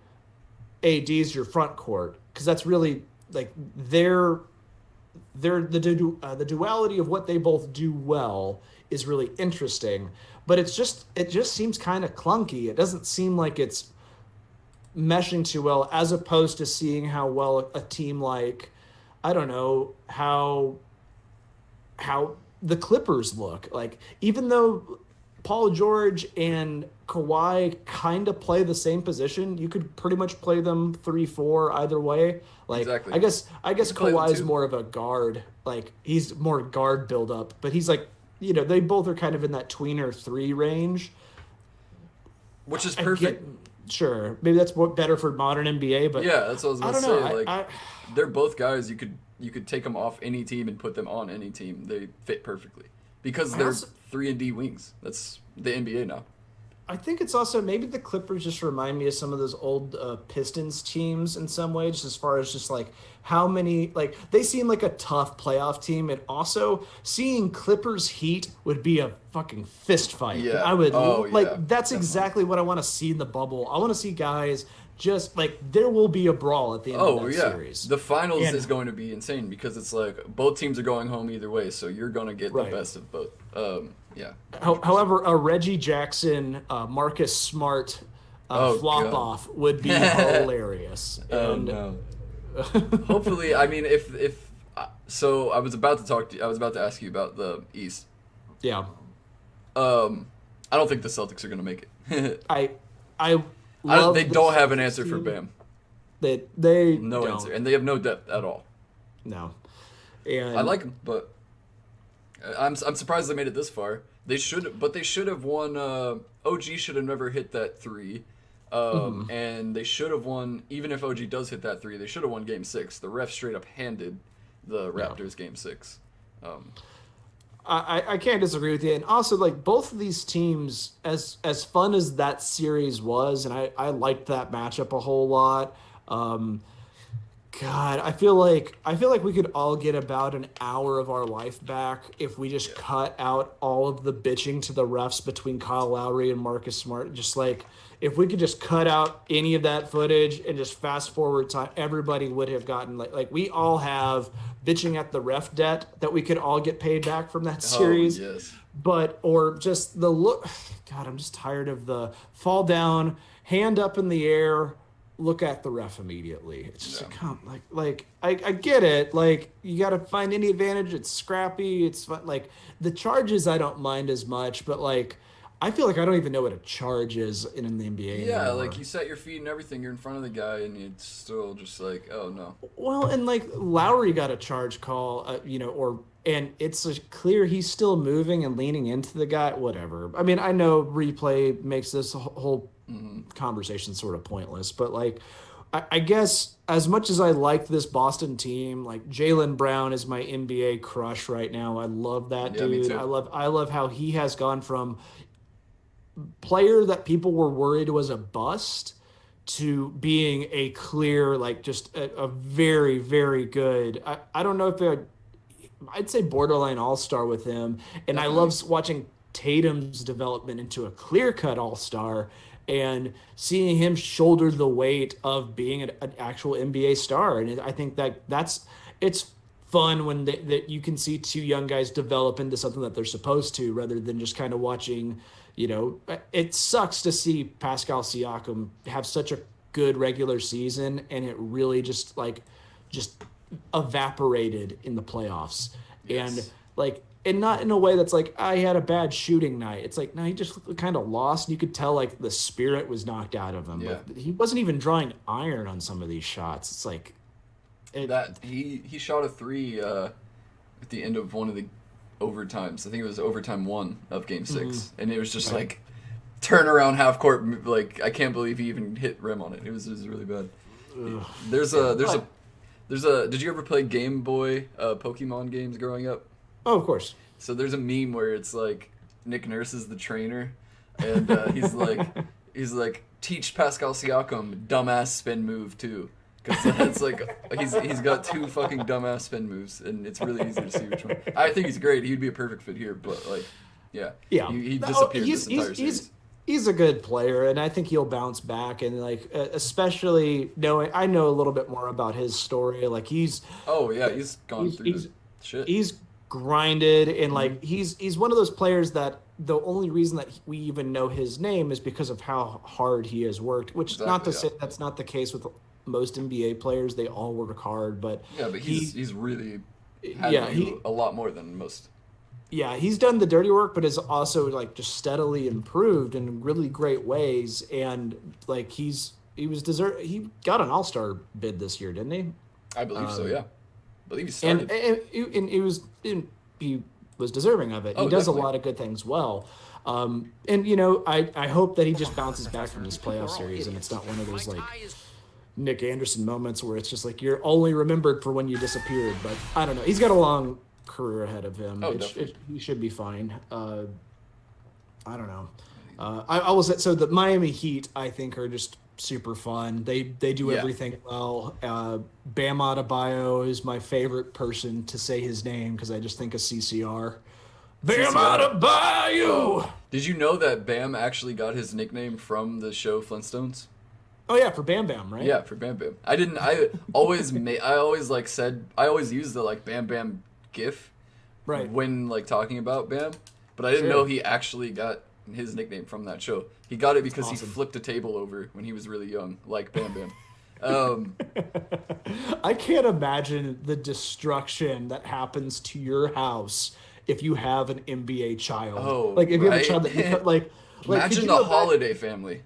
AD's your front court, because that's really like the duality of what they both do well is really interesting, but it just seems kind of clunky. It doesn't seem like it's meshing too well, as opposed to seeing how well a team like, I don't know, how the Clippers look. Like, even though Paul George and Kawhi kind of play the same position, you could pretty much play them 3-4 either way. Like, Exactly. You I guess can play them Kawhi is too, more of a guard. Like, he's more guard build up, but he's like, they both are kind of in that tweener three range. which is I get, perfect. sure, maybe that's what better for modern NBA, but Yeah, that's what I was I about don't to know. say. Like, I they're both guys you could take them off any team and put them on any team. They fit perfectly because I they're also 3-and-D wings. That's the NBA now. I think it's also maybe the Clippers just remind me of some of those old Pistons teams in some way, just as far as just like how many, like they seem like a tough playoff team, and also seeing Clippers Heat would be a fucking fist fight. Yeah. I would Oh yeah. like that's Definitely. exactly what I want to see in the bubble. I want to see guys just like there will be a brawl at the end of Oh that yeah. series, The finals and is going to be insane because it's like both teams are going home either way, so you're going to get the right. best of both. Yeah. However, a Reggie Jackson, Marcus Smart Oh flop god. off would be hilarious, Oh and no. Hopefully, I mean, if so, I was about to talk to you, I was about to ask you about the East. yeah. I don't think the Celtics are going to make it. I love They the don't have an Celtics answer for team. Bam. They No don't. answer, and they have no depth at all. No. I And like them, but I'm surprised they made it this far. They should have won. OG should have never hit that three, and they should have won. Even if OG does hit that three, they should have won Game 6. The ref straight up handed the yeah. Raptors Game 6. Um, I can't disagree with you. And also like both of these teams, as fun as that series was, and I liked that matchup a whole lot. Um God, I feel like we could all get about an hour of our life back if we just yeah. cut out all of the bitching to the refs between Kyle Lowry and Marcus Smart. Just like if we could just cut out any of that footage and just fast forward time, everybody would have gotten like we all have bitching at the ref debt that we could all get paid back from that Oh series. yes. But or just the look. God, I'm just tired of the fall down, hand up in the air, look at the ref immediately. It's just Yeah. like, come, I get it. Like you got to find any advantage. It's scrappy. It's fun. Like the charges I don't mind as much, but like I feel like I don't even know what a charge is in the NBA Yeah, anymore. like you set your feet and everything. You're in front of the guy, and it's still just like, oh no. Well, and like Lowry got a charge call, and it's clear he's still moving and leaning into the guy. Whatever. I mean, I know replay makes this whole Hmm. conversation sort of pointless, but like, I guess as much as I like this Boston team, like Jaylen Brown is my NBA crush right now. I love that Yeah, me dude. too. I love how he has gone from player that people were worried was a bust to being a clear, like just a very, very good. I don't know if I'd say borderline all star with him. And I Definitely. love watching Tatum's development into a clear cut all star and seeing him shoulder the weight of being an actual NBA star. And I think it's fun when that you can see two young guys develop into something that they're supposed to rather than just kind of watching. It sucks to see Pascal Siakam have such a good regular season and it really just evaporated in the playoffs. And Yes. like, and not in a way that's like, I had a bad shooting night. It's like, no, he just kind of lost. And you could tell like the spirit was knocked out of him. Yeah. Like he wasn't even drawing iron on some of these shots. It's like, it, That he shot a three at the end of one of the overtimes. I think it was overtime 1 of Game 6, and it was just Right. like turn around half court. Like I can't believe he even hit rim on it. It was really bad. ugh. There's a. Did you ever play Game Boy Pokemon games growing up? Oh, of course. So there's a meme where it's like Nick Nurse is the trainer, and he's like teach Pascal Siakam dumbass spin move too, because it's like he's got 2 fucking dumbass spin moves, and it's really easy to see which one. I think he's great. He'd be a perfect fit here, but like, yeah, Yeah. he No, disappeared this entire series. He's a good player, and I think he'll bounce back. And like, especially knowing, I know a little bit more about his story. Like Oh yeah, he's gone he's through he's the shit. he's grinded, and Mm-hmm. like he's one of those players that the only reason that we even know his name is because of how hard he has worked. Which not to Exactly, say that's not the case with most NBA players. They all work hard, but Yeah, but he's really had yeah to he do a lot more than most. yeah, he's done the dirty work, but has also like just steadily improved in really great ways. And like he got an All-Star bid this year, didn't he? I believe so. Um, Yeah, I believe he And started. and he was deserving of it. He Oh, does definitely. a lot of good things well. And you know, I hope that he just bounces back from this playoff series, and it's not one of those like Nick Anderson moments where it's just like you're only remembered for when you disappeared. But I don't know. He's got a long career ahead of him. Oh, definitely. He should be fine. I don't know. I will say so. The Miami Heat, I think, are just super fun. They do Yeah. everything well. Bam Adebayo is my favorite person to say his name because I just think of CCR. Bam CCR. Adebayo. Did you know that Bam actually got his nickname from the show Flintstones? Oh yeah, for Bam Bam, right? Yeah, for Bam Bam. I didn't. I always I always like said. I always used the like Bam Bam GIF Right. when like talking about Bam, but I didn't Sure. know he actually got his nickname from that show. He got it because awesome. he flipped a table over when he was really young, like Bam Bam. Um, I can't imagine the destruction that happens to your house if you have an NBA child. Oh, like if you have a right. child that you like could imagine you the imagine- Holiday family.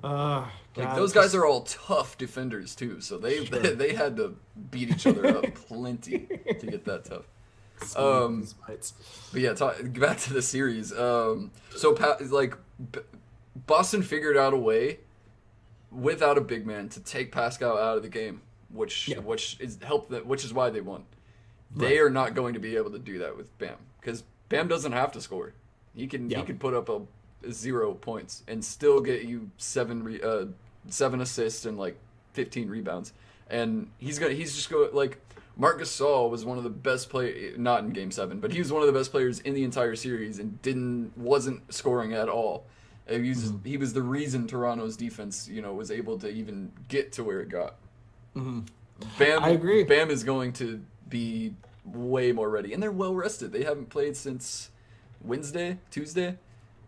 Uh, Like God, those guys are all tough defenders too, so they Sure. they had to beat each other up plenty to get that tough. Smites. But yeah, back to the series. Boston figured out a way without a big man to take Pascal out of the game, which Yeah. which is why they won. They are not going to be able to do that with Bam because Bam doesn't have to score. He can put up a 0 points and still get you 7 assists and like 15 rebounds. And he's just like Marc Gasol was one of the best not in Game 7, but he was one of the best players in the entire series and wasn't scoring at all. He was the reason Toronto's defense, was able to even get to where it got. Bam, I agree. Bam is going to be way more ready, and they're well rested. They haven't played since Tuesday.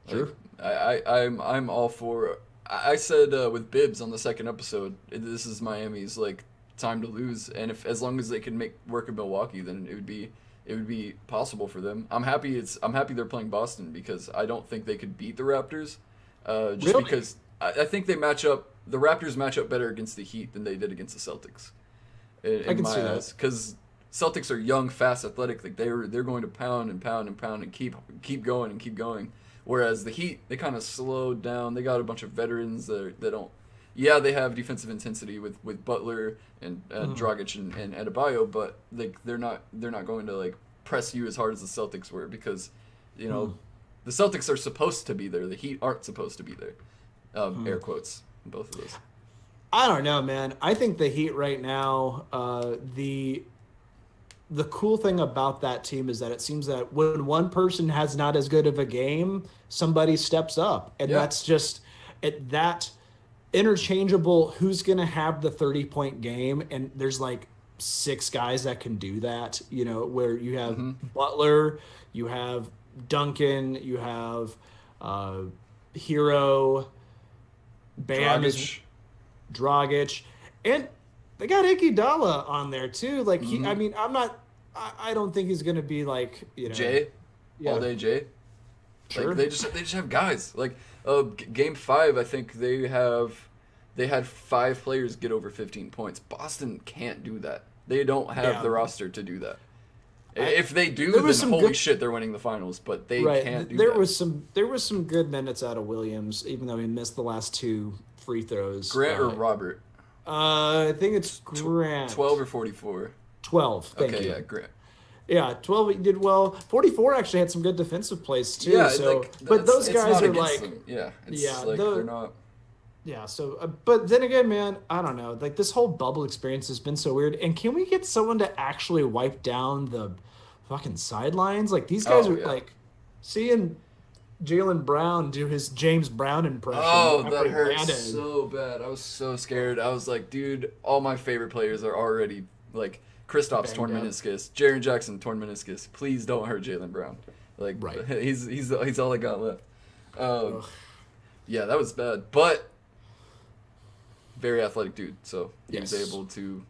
Sure. I'm all for. I said with Bibbs on the second episode, this is Miami's like time to lose, and as long as they can make work of Milwaukee, then it would be possible for them. I'm happy they're playing Boston because I don't think they could beat the Raptors, just Really? because I think the Raptors match up better against the Heat than they did against the Celtics. In I can my see that. eyes, because Celtics are young, fast, athletic. Like they're going to pound and pound and pound and keep going and keep going. Whereas the Heat, they kind of slowed down. They got a bunch of veterans that don't. Yeah, they have defensive intensity with Butler and Dragic and Adebayo, but they're not going to like press you as hard as the Celtics were because, the Celtics are supposed to be there. The Heat aren't supposed to be there. Air quotes, both of those. I don't know, man. I think the Heat right now, the cool thing about that team is that it seems that when one person has not as good of a game, somebody steps up. And Yeah. that's just that interchangeable who's going to have the 30-point game. And there's like 6 guys that can do that, where you have Butler, you have Duncan, you have Hero, Bam is Dragic. Dragic. And they got Iguodala on there too. Like I Hmm. mean, I don't think he's gonna be like Jay, all yeah, day Jay. Like sure, they just have guys. Like game 5, I think they had 5 players get over 15 points. Boston can't do that. They don't have yeah. the roster to do that. I, If they do, there then was some holy good shit, they're winning the finals. But they right. can't do There that. was some good minutes out of Williams, even though he missed the last two free throws. Grant or Robert? I think it's Grant. 12 or 44? 12. Thank Okay, you. yeah, Grant. Yeah, 12 he did well. 44 actually had some good defensive plays too. Yeah, So, like but those it's guys not are against like, them. Yeah, it's yeah, like they're not. yeah. So, but then again, man, I don't know. Like this whole bubble experience has been so weird. And can we get someone to actually wipe down the fucking sidelines? Like these guys Oh are yeah. like seeing Jalen Brown do his James Brown impression. Oh, after that he hurt landed. so bad. I was so scared. I was like, dude, all my favorite players are already like Kristaps torn Banged up. meniscus, Jaren Jackson torn meniscus. Please don't hurt Jalen Brown. Like Right. he's all I got left. Ugh. Yeah, that was bad, but very athletic dude. So he was Yes. able to.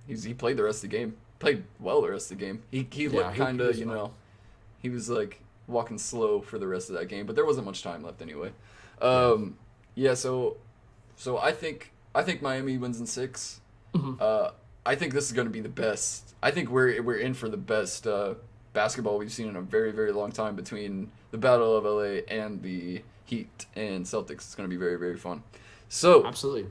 He played the rest of the game. Played well the rest of the game. He Yeah, looked he kind of was you fine. know, he was like walking slow for the rest of that game, but there wasn't much time left anyway. Yeah. So I think Miami wins in 6. Mhm. I think this is going to be the best. I think we're in for the best basketball we've seen in a very very long time between the Battle of LA and the Heat and Celtics. It's going to be very very fun. So Absolutely.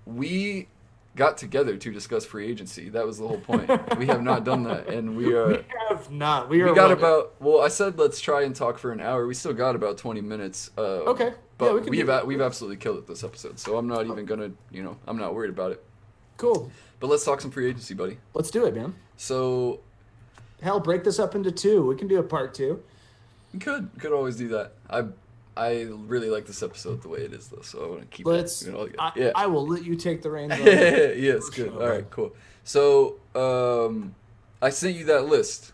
we got together to discuss free agency. That was the whole point. We have not done that, and we are. We have not. We are. We got what, about. Well, I said let's try and talk for an hour. We still got about 20 minutes. Okay. But Yeah, we can do that. we've absolutely killed it this episode. So I'm not even gonna. I'm not worried about it. Cool. But let's talk some free agency, buddy. Let's do it, man. So Hell, break this up into 2. We can do a part 2. we could always do that. I really like this episode the way it is though. So I want to keep Let's. it. I, I will let you take the reins. On it. Yes, For good. sure. All right, cool. So I sent you that list.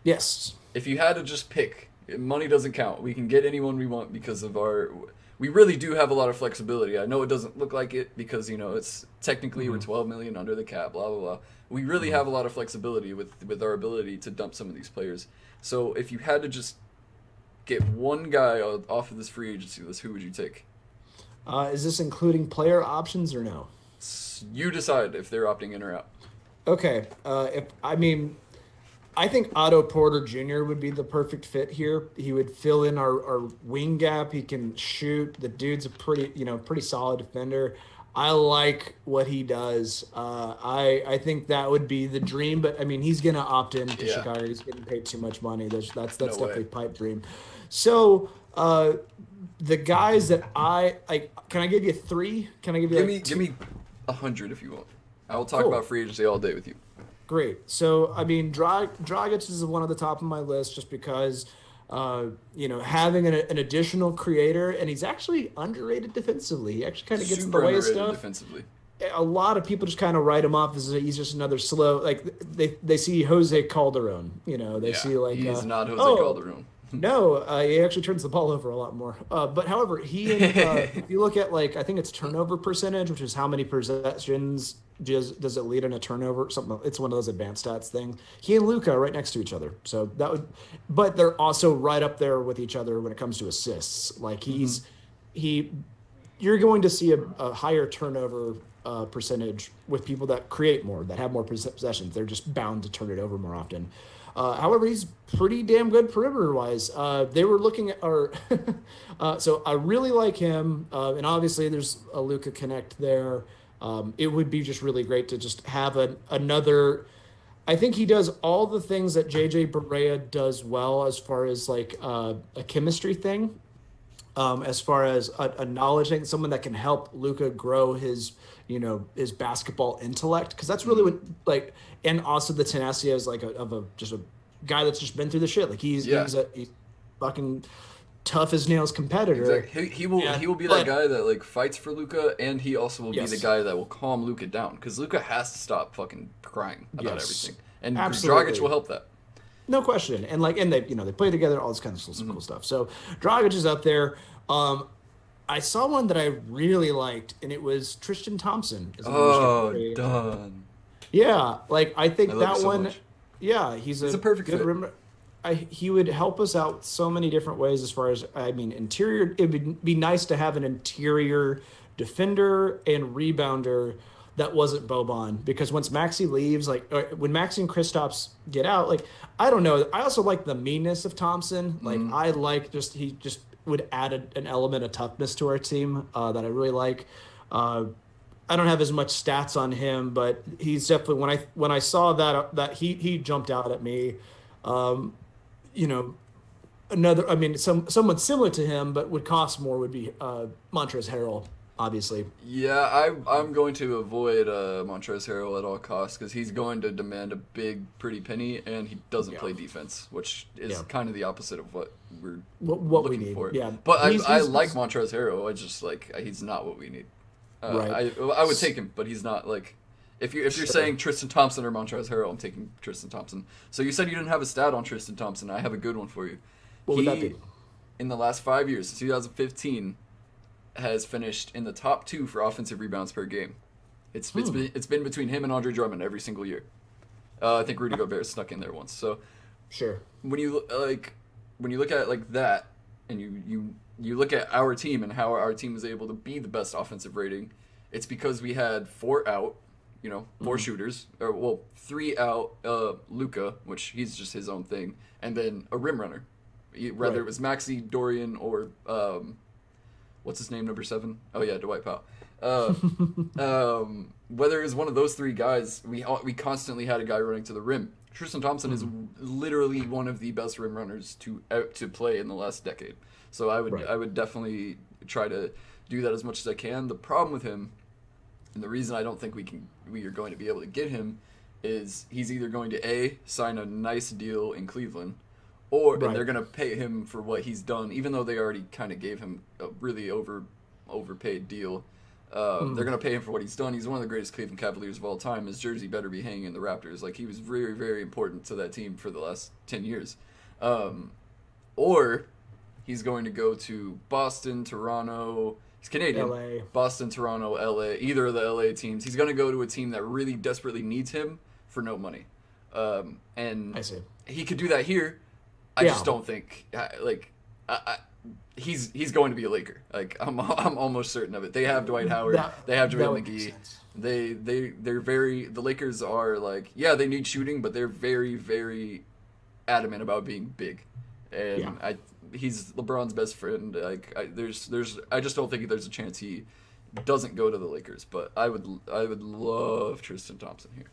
Yes. If you had to just pick, money doesn't count. We can get anyone we want because of we really do have a lot of flexibility. I know it doesn't look like it because it's technically we're 12 million under the cap. Blah blah blah. We really have a lot of flexibility with our ability to dump some of these players. So if you had to just get one guy off of this free agency list, who would you take? Is this including player options or no? You decide if they're opting in or out. Okay. I think Otto Porter Jr. would be the perfect fit here. He would fill in our wing gap. He can shoot. The dude's a pretty solid defender. I like what he does. I think that would be the dream. But I mean, he's gonna opt in to Yeah. Chicago. He's getting paid too much money. That's No definitely way. pipe dream. So the guys that I like, can I give you 3? Can I give you Give me 100 if you want. I will talk Cool. about free agency all day with you. Great. So, I mean, Dragic is one of the top of my list just because, having an additional creator, and he's actually underrated defensively. He actually kind of gets in the Super way of underrated stuff. defensively. A lot of people just kind of write him off as he's just another slow. Like they see Jose Calderon. They see like he's not Jose oh, Calderon. No, he actually turns the ball over a lot more. But however, if you look at I think it's turnover percentage, which is how many possessions does it lead in a turnover? Something. It's one of those advanced stats things. He and Luka are right next to each other, so that would. But they're also right up there with each other when it comes to assists. Like you're going to see a higher turnover percentage with people that create more, that have more possessions. They're just bound to turn it over more often. However, he's pretty damn good perimeter-wise. They were looking at so I really like him, and obviously there's a Luka connect there. It would be just really great to just have another. I think he does all the things that JJ Barea does well as far as a chemistry thing, as far as a knowledge thing, someone that can help Luka grow his basketball intellect, because that's really what and also the tenacity as just a guy that's just been through the shit. Like he's fucking tough as nails competitor. Exactly. He will be that guy that fights for Luka, and he also will be the guy that will calm Luka down, because Luka has to stop fucking crying about everything, and Absolutely. Dragic will help that. No question. And they play together, all this kind of cool stuff. So Dragic is up there. I saw one that I really liked, and it was Tristan Thompson is an unrestricted Oh, free agent. done. Yeah, like I I think love you that so one. much. Yeah, he's He's a a perfect good fit. rim. He would help us out so many different ways as far as I mean interior. It would be nice to have an interior defender and rebounder that wasn't Boban because once Maxi leaves, like when Maxi and Kristaps get out, like I don't know. I also like the meanness of Thompson. Like Mm. I like just he just would add an element of toughness to our team that I really like. Uh, I don't have as much stats on him, but he's definitely when I saw that he jumped out at me. Um, you know, another I mean someone similar to him but would cost more would be Montrezl Harrell, obviously. Yeah, I'm going to avoid Montrezl Harrell at all costs because he's going to demand a big, pretty penny, and he doesn't Yeah. play defense, which is Yeah. kind of the opposite of what we're What we looking need. for. Yeah. But I like He's Montrezl Harrell. I just like he's not what we need. right. I would take him, but he's not like. If you're Sure. saying Tristan Thompson or Montrezl Harrell, I'm taking Tristan Thompson. So you said you didn't have a stat on Tristan Thompson. I have a good one for you. What would that He be? in the last 5 years, 2015, has finished in the top two for offensive rebounds per game. It's been between him and Andre Drummond every single year. I think Rudy Gobert snuck in there once. So Sure. when you when you look at it like that, and you look at our team and how our team was able to be the best offensive rating, it's because we had four out, four shooters, or well, three out, Luca, which he's just his own thing, and then a rim runner. Whether Right. it was Maxi, Dorian, or what's his name, number 7? Oh yeah, Dwight Powell. Whether it was one of those three guys, we constantly had a guy running to the rim. Tristan Thompson is literally one of the best rim runners to play in the last decade. So Right. I would definitely try to do that as much as I can. The problem with him, and the reason I don't think we are going to be able to get him, is he's either going to sign a nice deal in Cleveland, or Right. and they're going to pay him for what he's done, even though they already kind of gave him a really overpaid deal. They're going to pay him for what he's done. He's one of the greatest Cleveland Cavaliers of all time. His jersey better be hanging in the Raptors. Like, he was very, very important to that team for the last 10 years. Or he's going to go to Boston, Toronto. He's Canadian. LA. Boston, Toronto, LA. Either of the LA teams. He's going to go to a team that really desperately needs him for no money. And I see. he could do that here. I Yeah. just don't think he's going to be a Laker. Like I'm almost certain of it. They have Dwight Howard. They have That JaVale would make McGee. sense. They're very the Lakers are like they need shooting, but they're very very adamant about being big. And Yeah. he's LeBron's best friend. Like I just don't think there's a chance he doesn't go to the Lakers. But I would love Tristan Thompson here.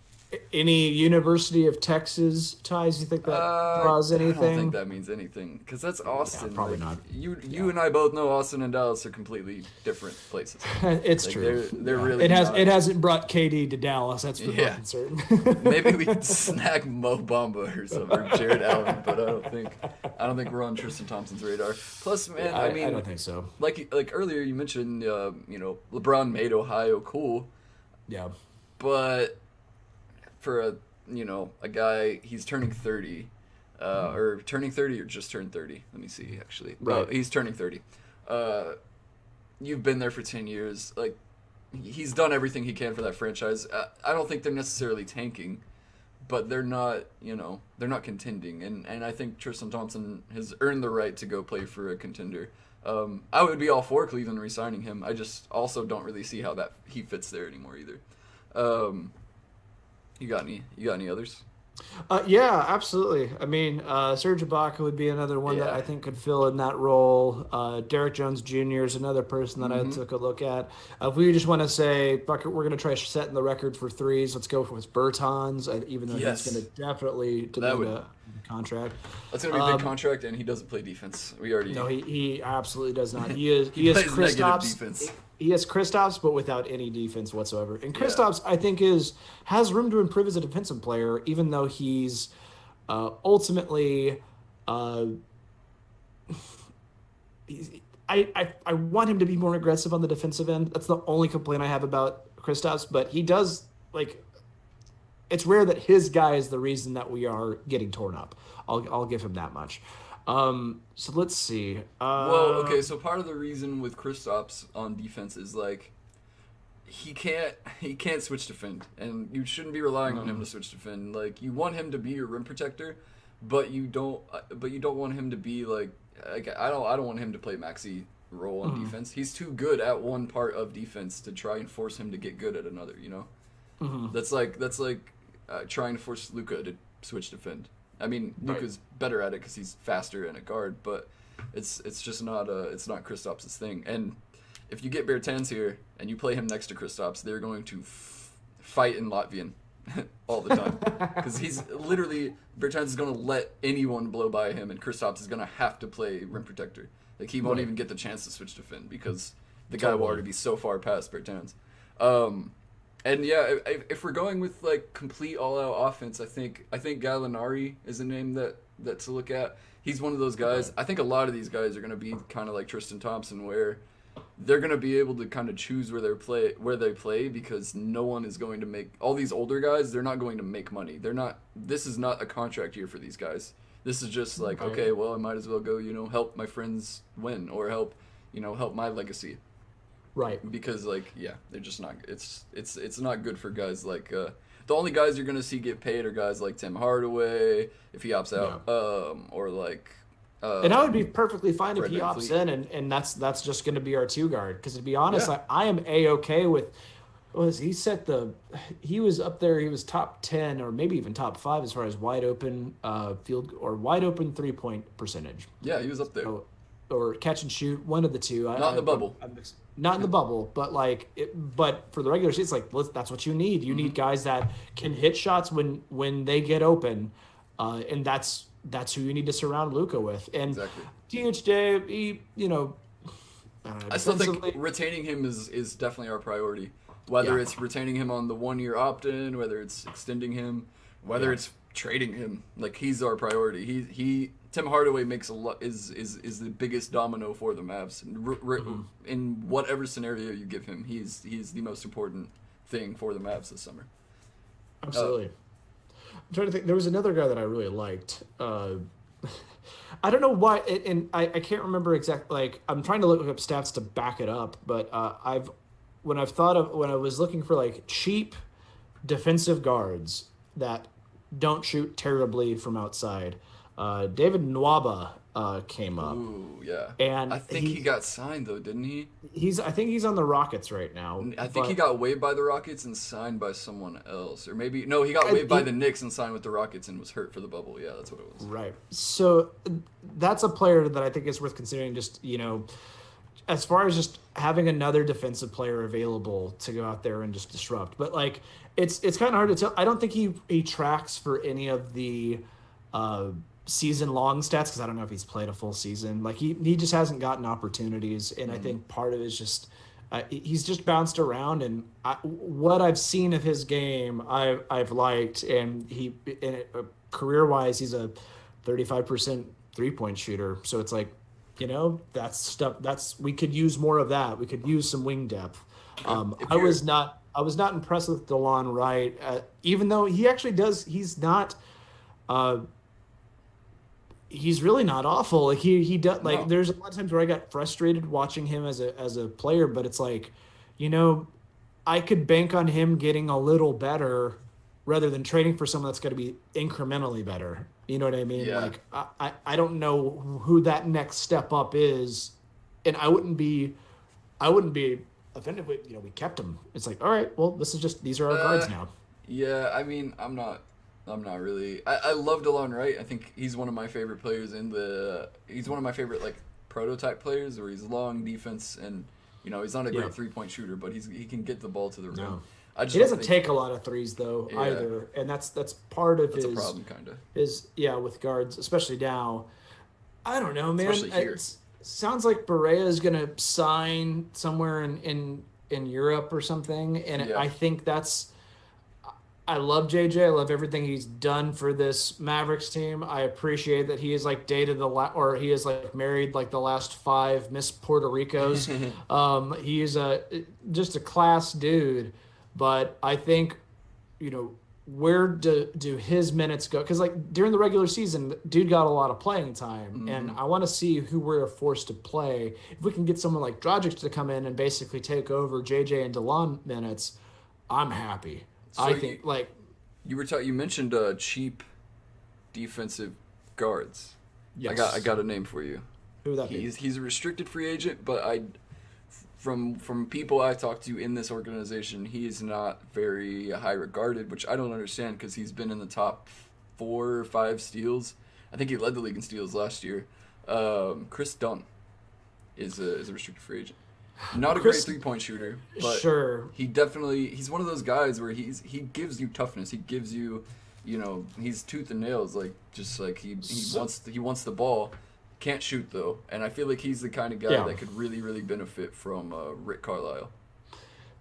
Any University of Texas ties? You think that draws I anything? don't think that means anything because that's Austin. probably Like, not. You and I both know Austin and Dallas are completely different places. It's Like, true. They're really. It not. hasn't brought KD to Dallas. That's for Yeah. fucking certain. Maybe we can snag Mo Bamba or something, or Jared Allen, but I don't think we're on Tristan Thompson's radar. Plus, man, I mean, I don't think so. like earlier you mentioned, LeBron made Ohio cool, Yeah. but for a guy, he's turning 30, or turning 30 or just turned 30. Let me see, actually. Right. He's turning 30. You've been there for 10 years. Like, he's done everything he can for that franchise. I don't think they're necessarily tanking, but they're not contending. And I think Tristan Thompson has earned the right to go play for a contender. I would be all for Cleveland re-signing him. I just also don't really see how that he fits there anymore either. You got any others? Yeah, absolutely. I mean, Serge Ibaka would be another one that Yeah. I think could fill in that role. Derek Jones Jr. is another person that I Mm-hmm. took a look at. If we just want to say, fuck it, we're going to try setting the record for threes, let's go with Bertans, even though Yes. he's going to definitely demand would- a contract. That's gonna be a big contract, and he doesn't play defense. We already No, he absolutely does not. He is plays Kristaps. negative defense. He is Kristaps, but without any defense whatsoever. And Yeah. Kristaps, I think, has room to improve as a defensive player, even though he's ultimately. I want him to be more aggressive on the defensive end. That's the only complaint I have about Kristaps, but he does like. It's rare that his guy is the reason that we are getting torn up. I'll give him that much. So let's see. Well, okay, so part of the reason with Kristaps on defense is like he can't switch defend, and you shouldn't be relying on him to switch defend. Like you want him to be your rim protector, but you don't want him to be like I don't want him to play maxi role on defense. He's too good at one part of defense to try and force him to get good at another. You know, that's like trying to force Luka to switch defend. I mean, Luka's better at it because he's faster and a guard, but it's just not Kristaps' thing. And if you get Bertans here and you play him next to Kristaps, they're going to fight in Latvian all the time because he's literally Bertans is going to let anyone blow by him, and Kristaps is going to have to play rim protector. Like he won't even get the chance to switch defend because the guy will already be so far past Bertans. And yeah, if we're going with like complete all-out offense, I think Gallinari is a name that to look at. He's one of those guys. I think a lot of these guys are going to be kind of like Tristan Thompson, where they're going to be able to kind of choose where they play because no one is going to make all these older guys. They're not going to make money. They're not. This is not a contract year for these guys. This is just like okay, well, I might as well go, help my friends win or help my legacy. Right. Because they're just not. It's not good for guys like the only guys you're gonna see get paid are guys like Tim Hardaway if he opts out, or like. And I would be perfectly fine if Fred he opts VanVleet. in, and that's just going to be our two guard. Because to be honest, I am a-okay with. He was up there. He was top 10 or maybe even top 5 as far as wide open field or wide open 3-point percentage. Yeah, he was up there. Or catch and shoot, one of the two. Not in the bubble. Not in the bubble, but but for the regular season, that's what you need. You need guys that can hit shots when they get open, and that's who you need to surround Luka with. And Exactly. THJ, I still think retaining him is definitely our priority. Whether it's retaining him on the 1-year opt-in, whether it's extending him, whether it's trading him, like he's our priority. Tim Hardaway makes a lot is the biggest domino for the Mavs. In whatever scenario you give him, he's the most important thing for the Mavs this summer. Absolutely. I'm trying to think. There was another guy that I really liked. I don't know why, and I can't remember exactly. Like I'm trying to look up stats to back it up, but when I was looking for like cheap defensive guards that don't shoot terribly from outside, David Nwaba came up. Ooh, yeah. And I think he got signed though, didn't he? I think he's on the Rockets right now. I think he got waived by the Rockets and signed by someone else, or maybe no, he got waived by the Knicks and signed with the Rockets and was hurt for the bubble. Yeah, that's what it was. Right. So that's a player that I think is worth considering. Just as far as just having another defensive player available to go out there and just disrupt. But like it's kind of hard to tell. I don't think he tracks for any of the season long stats because I don't know if he's played a full season. Like he just hasn't gotten opportunities, and I think part of it is just he's just bounced around. And what I've seen of his game, I've liked, and career wise, he's a 35% 3-point shooter. So it's like, that's stuff we could use more of that. We could use some wing depth. I was not impressed with DeLon Wright, even though he actually does. He's not. He's really not awful. Like he does. Like there's a lot of times where I got frustrated watching him as a player, but it's like, I could bank on him getting a little better rather than trading for someone that's going to be incrementally better. You know what I mean? Yeah. Like I don't know who that next step up is, and I wouldn't be offended. We kept him. It's like, all right, well, these are our guards now. Yeah, I mean, I'm not really. I love DeLon Wright. I think he's one of my favorite players he's one of my favorite like prototype players where he's long defense and he's not a great 3-point shooter, but he can get the ball to the rim. No. He doesn't take a lot of threes though either, and that's part of that's a problem kind of. With guards, especially now. I don't know, man. Especially here. It sounds like Barea is going to sign somewhere in Europe or something, and I think that's. I love JJ. I love everything he's done for this Mavericks team. I appreciate that he is like dated he is like married like the last 5 Miss Puerto Ricos. He is just a class dude. But I think, where do his minutes go? Because like during the regular season, dude got a lot of playing time, and I want to see who we're forced to play. If we can get someone like Dragic to come in and basically take over JJ and DeLon minutes, I'm happy. So I think like you mentioned cheap defensive guards. yes. I got a name for you. Who would that be? He's a restricted free agent, but from people I talked to in this organization, he is not very high regarded, which I don't understand because he's been in the top 4 or 5 steals. I think he led the league in steals last year. Chris Dunn is a restricted free agent. Not a great 3-point shooter, but sure. he's one of those guys where he gives you toughness. He gives you, he's tooth and nails, like just like he wants the ball. Can't shoot though, and I feel like he's the kind of guy that could really, really benefit from Rick Carlisle.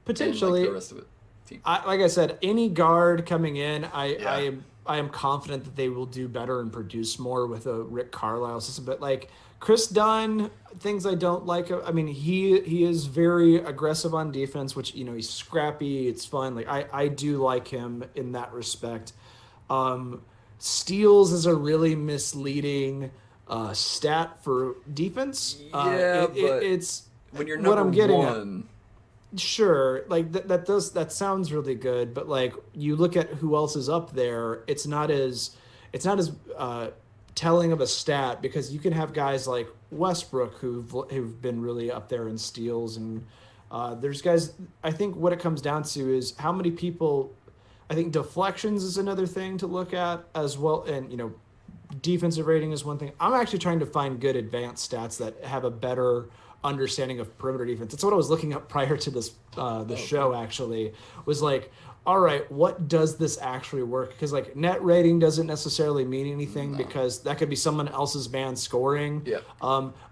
Potentially, and, like, the rest of it. Team. Like I said, any guard coming in, I am confident that they will do better and produce more with a Rick Carlisle system. But like Chris Dunn, things I don't like. I mean, he is very aggressive on defense, which he's scrappy. It's fun. Like I do like him in that respect. Steals is a really misleading stat for defense. It's when you're what I'm getting one. at. Sure, like that sounds really good, but like you look at who else is up there, it's not as telling of a stat because you can have guys like Westbrook who've been really up there in steals, and there's guys. I think what it comes down to is how many people. I think deflections is another thing to look at as well, and defensive rating is one thing. I'm actually trying to find good advanced stats that have a better understanding of perimeter defense. That's what I was looking up prior to this show actually, was like, all right, what does this actually work? Because like net rating doesn't necessarily mean anything because that could be someone else's man scoring. Yeah.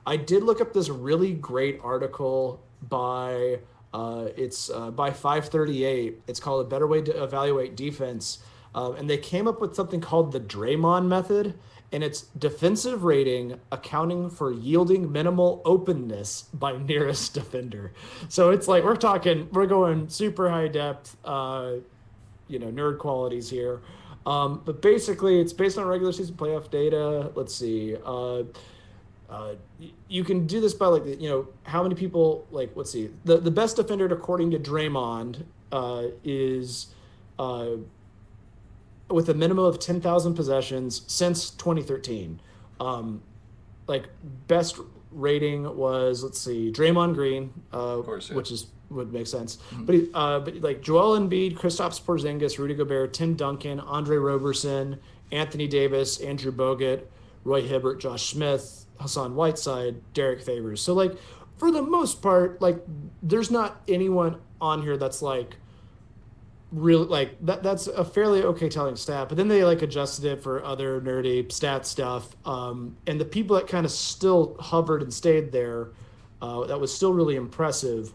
I did look up this really great article by by 538. It's called A Better Way to Evaluate Defense. And they came up with something called the Draymond method, and it's defensive rating accounting for yielding minimal openness by nearest defender. So it's like we're going super high depth, nerd qualities here. But basically, it's based on regular season playoff data. Let's see. You can do this by like how many people like. Let's see. The best defender according to Draymond is. With a minimum of 10,000 possessions since 2013. Like best rating was, let's see, Draymond Green, of course, yeah. which would make sense. Mm-hmm. But like Joel Embiid, Kristaps Porzingis, Rudy Gobert, Tim Duncan, Andre Roberson, Anthony Davis, Andrew Bogut, Roy Hibbert, Josh Smith, Hassan Whiteside, Derek Favors. So like for the most part, like there's not anyone on here that's like really like that's a fairly okay telling stat, but then they like adjusted it for other nerdy stat stuff, and the people that kind of still hovered and stayed there, that was still really impressive.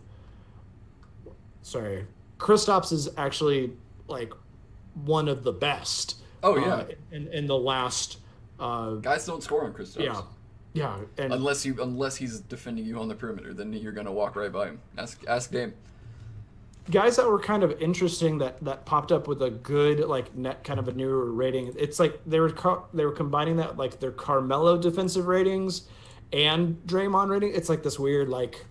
Kristaps is actually like one of the best. In the last guys don't score on Kristaps. Yeah, and unless he's defending you on the perimeter, then you're gonna walk right by him. Ask Dame. Guys that were kind of interesting that popped up with a good like net kind of a newer rating. It's like they were combining that like their Carmelo defensive ratings and Draymond rating. It's like this weird like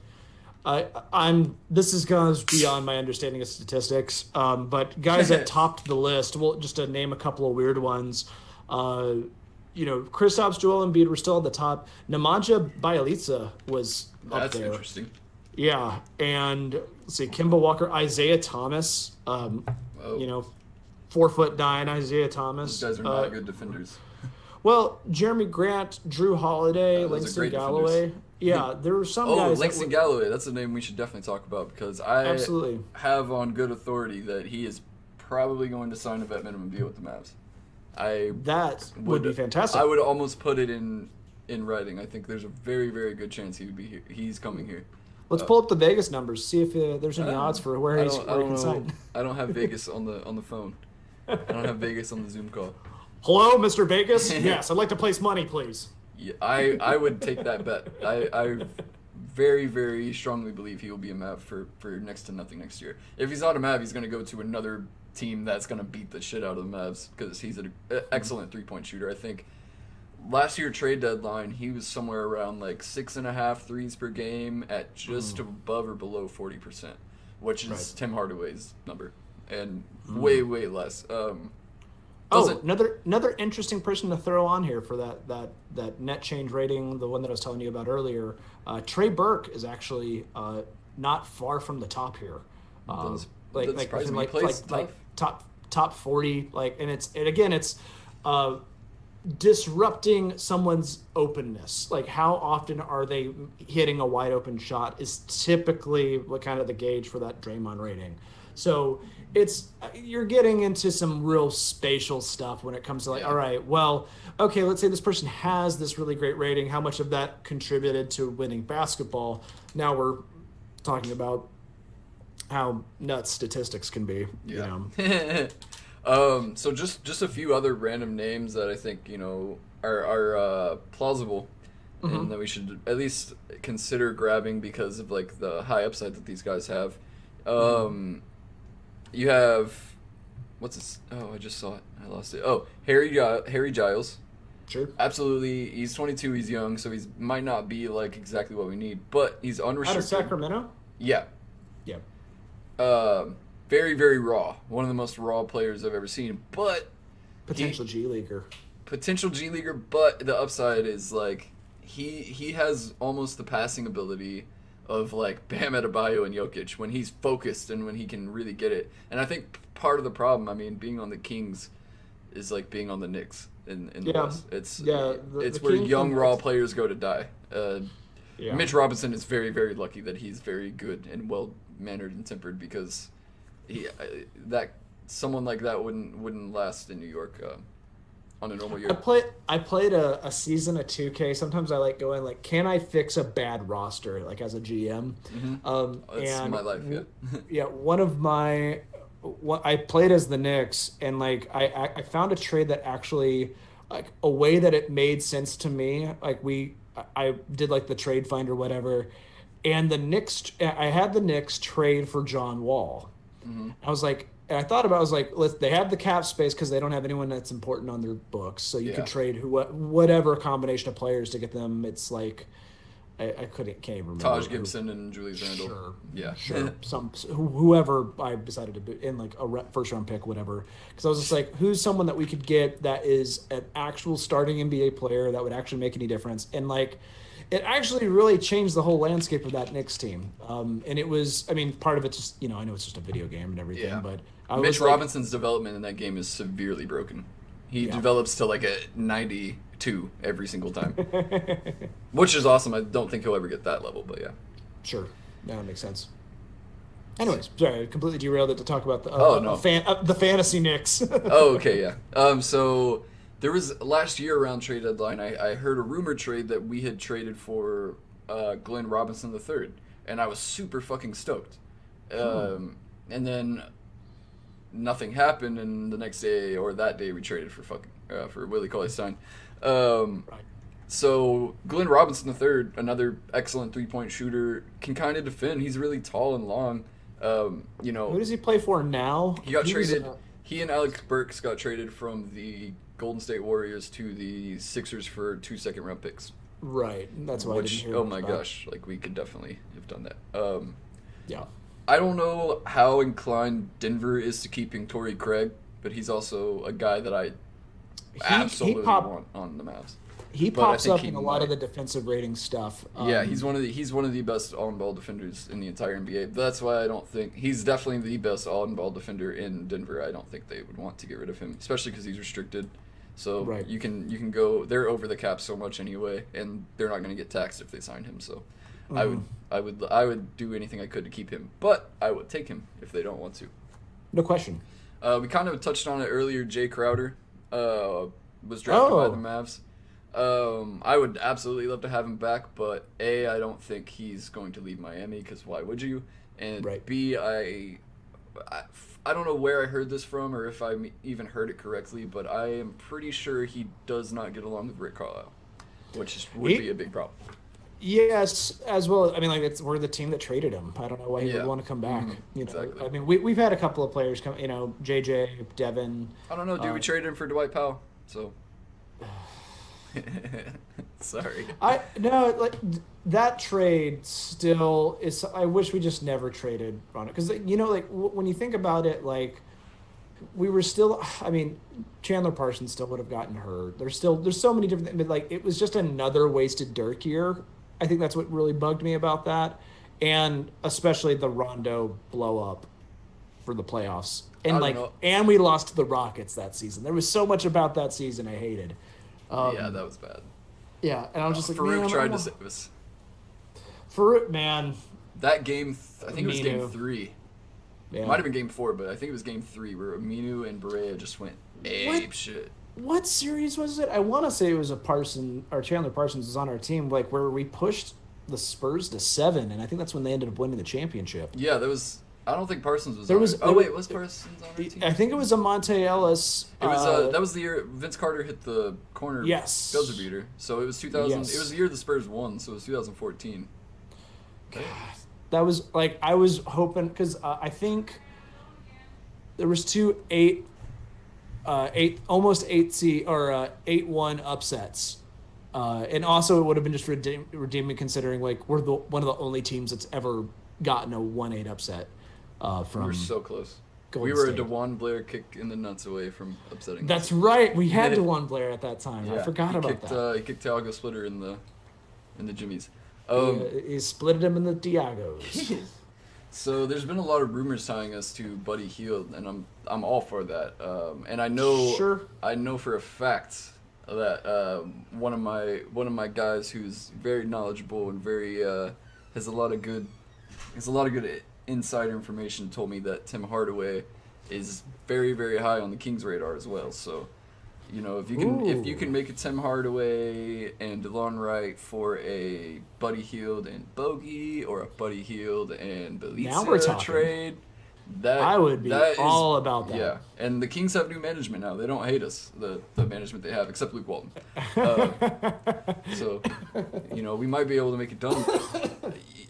this goes beyond my understanding of statistics. But guys that topped the list. Well, just to name a couple of weird ones. Kristaps, Joel Embiid were still at the top. Nemanja Bjelica was up there. That's interesting. Yeah, and let's see, Kemba Walker, Isaiah Thomas, 4'9" Isaiah Thomas. Those guys are not good defenders. Well, Jeremy Grant, Drew Holiday, Langston Galloway. Defenders. Yeah, there were some guys. Langston Galloway, that's a name we should definitely talk about because I absolutely have on good authority that he is probably going to sign a vet minimum deal with the Mavs. That would be fantastic. I would almost put it in writing. I think there's a very, very good chance he would be here. He's coming here. Let's pull up the Vegas numbers, see if there's any odds for where he can sign. I don't have Vegas on the phone. I don't have Vegas on the Zoom call. Hello, Mr. Vegas? Yes, I'd like to place money, please. Yeah, I would take that bet. I very, very strongly believe he will be a Mav for next to nothing next year. If he's not a Mav, he's going to go to another team that's going to beat the shit out of the Mavs because he's an excellent 3-point shooter. I think last year trade deadline, he was somewhere around like 6.5 threes per game at just above or below 40%, which is Tim Hardaway's number, and way less. Another interesting person to throw on here for that net change rating, the one that I was telling you about earlier. Trey Burke is actually not far from the top here. Top 40, it's disrupting someone's openness. Like, how often are they hitting a wide open shot is typically what kind of the gauge for that Draymond rating. So you're getting into some real spatial stuff when it comes to all right, well, okay, let's say this person has this really great rating. How much of that contributed to winning basketball? Now we're talking about how nuts statistics can be. Yeah. So just a few other random names that I think, are plausible and that we should at least consider grabbing because of like the high upside that these guys have. You have, what's this? Oh, I just saw it. I lost it. Oh, Harry Giles. Sure. Absolutely. He's 22. He's young, so he might not be like exactly what we need, but he's unrestricted. Out of Sacramento? Yeah. Yeah. Very, very raw. One of the most raw players I've ever seen, but potential G Leaguer. But the upside is like he has almost the passing ability of like Bam Adebayo and Jokic when he's focused and when he can really get it. And I think part of the problem, I mean, being on the Kings is like being on the Knicks in the West. It's where young raw players go to die. Mitch Robinson is very, very lucky that he's very good and well mannered and tempered because someone like that wouldn't last in New York on a normal year. I played a season of 2K. Sometimes I like going like, can I fix a bad roster like as a GM? That's my life. Yeah. I played as the Knicks, and like I found a trade that actually like a way that it made sense to me. Like I did like the trade find or whatever, and I had the Knicks trade for John Wall. I was like, and I thought about, I was like, they have the cap space because they don't have anyone that's important on their books, so you could trade whatever combination of players to get them. It's like I can't remember. Taj Gibson and Julius Randle. Sure. Yeah. Sure. whoever I decided to put in like a first round pick, whatever. Because I was just like, who's someone that we could get that is an actual starting NBA player that would actually make any difference? And like, it actually really changed the whole landscape of that Knicks team. And it was, I mean, part of it just, I know it's just a video game and everything, but Mitch Robinson's development in that game is severely broken. He develops to like a 92 every single time, which is awesome. I don't think he'll ever get that level, but yeah. Sure. Yeah, that makes sense. Anyways, sorry, I completely derailed it to talk about the fantasy Knicks. Oh, okay, yeah. So there was last year around trade deadline, I heard a rumor trade that we had traded for Glenn Robinson III, and I was super fucking stoked. And then nothing happened, and the next day or that day we traded for Willie Cauley-Stein. So Glenn Robinson III, another excellent 3-point shooter, can kind of defend. He's really tall and long. Who does he play for now? He got traded. He and Alex Burks got traded from the Golden State Warriors to the Sixers for 2 second-round picks. Right. That's why I didn't hear oh my gosh, like we could definitely have done that. Yeah. I don't know how inclined Denver is to keeping Torrey Craig, but he's also a guy that I absolutely want on the Mavs. He pops up in a lot of the defensive rating stuff. Yeah, he's one of the best on-ball defenders in the entire NBA. That's why I don't think he's definitely the best on-ball defender in Denver. I don't think they would want to get rid of him, especially because he's restricted. So you can go. They're over the cap so much anyway, and they're not going to get taxed if they sign him. So I would do anything I could to keep him, but I would take him if they don't want to. No question. We kind of touched on it earlier. Jay Crowder was drafted by the Mavs. I would absolutely love to have him back, but A, I don't think he's going to leave Miami because why would you? And B, I don't know where I heard this from or if I even heard it correctly, but I am pretty sure he does not get along with Rick Carlisle, which would be a big problem. Yes, as well. I mean, like we're the team that traded him. I don't know why he would Yeah. want to come back. Exactly. I mean, we've had a couple of players come. JJ, Devin. I don't know, dude. We Uh, traded him for Dwight Powell, so. Sorry. I no like that trade still is. I wish we just never traded on it because like when you think about it, like we were still. I mean, Chandler Parsons still would have gotten hurt. There's so many different. But like it was just another wasted Dirk year. I think that's what really bugged me about that, and especially the Rondo blow up for the playoffs. I And don't like, know. and we lost to the Rockets that season. There was so much about that season I hated. Yeah, that was bad. Yeah, and I was just like, Farouk man, tried to save us. Farouk, man. That game, I think it was game Aminu. 3. Yeah. It might have been game 4, but I think it was game 3 where Aminu and Berea just went ape shit. What series was it? I want to say it was Chandler Parsons was on our team, like where we pushed the Spurs to 7, and I think that's when they ended up winning the championship. Yeah, that was. I don't think Parsons was. There on was- it. Oh wait, was Parsons on our team? I think it was a Monte Ellis. It was that was the year Vince Carter hit the corner Yes. buzzer beater. So it was 2000. Yes. It was the year the Spurs won. So it was 2014. That was like I was hoping because I think there was two almost 8 or 8-1 upsets. And also it would have been just redeeming considering like we're one of the only teams that's ever gotten a 1-8 upset from We were so close. Golden We were State. a DeJuan Blair kick in the nuts away from upsetting. That's us. right. We had Yeah. DeJuan Blair at that time. I forgot he about kicked, that. He kicked Thiago Splitter in the Jimmies. He split him in the Diagos. So there's been a lot of rumors tying us to Buddy Hield, and I'm all for that. And I know Sure. I know for a fact that one of my guys who's very knowledgeable and very has a lot of good insider information told me that Tim Hardaway is very, very high on the Kings radar as well. So, if you can make a Tim Hardaway and DeLon Wright for a Buddy Hield and Bogey or a Buddy Hield and Now we're Bjelica talking. trade, I would be all about that. Yeah, and the Kings have new management now. They don't hate us, the management they have, except Luke Walton. So, we might be able to make it done.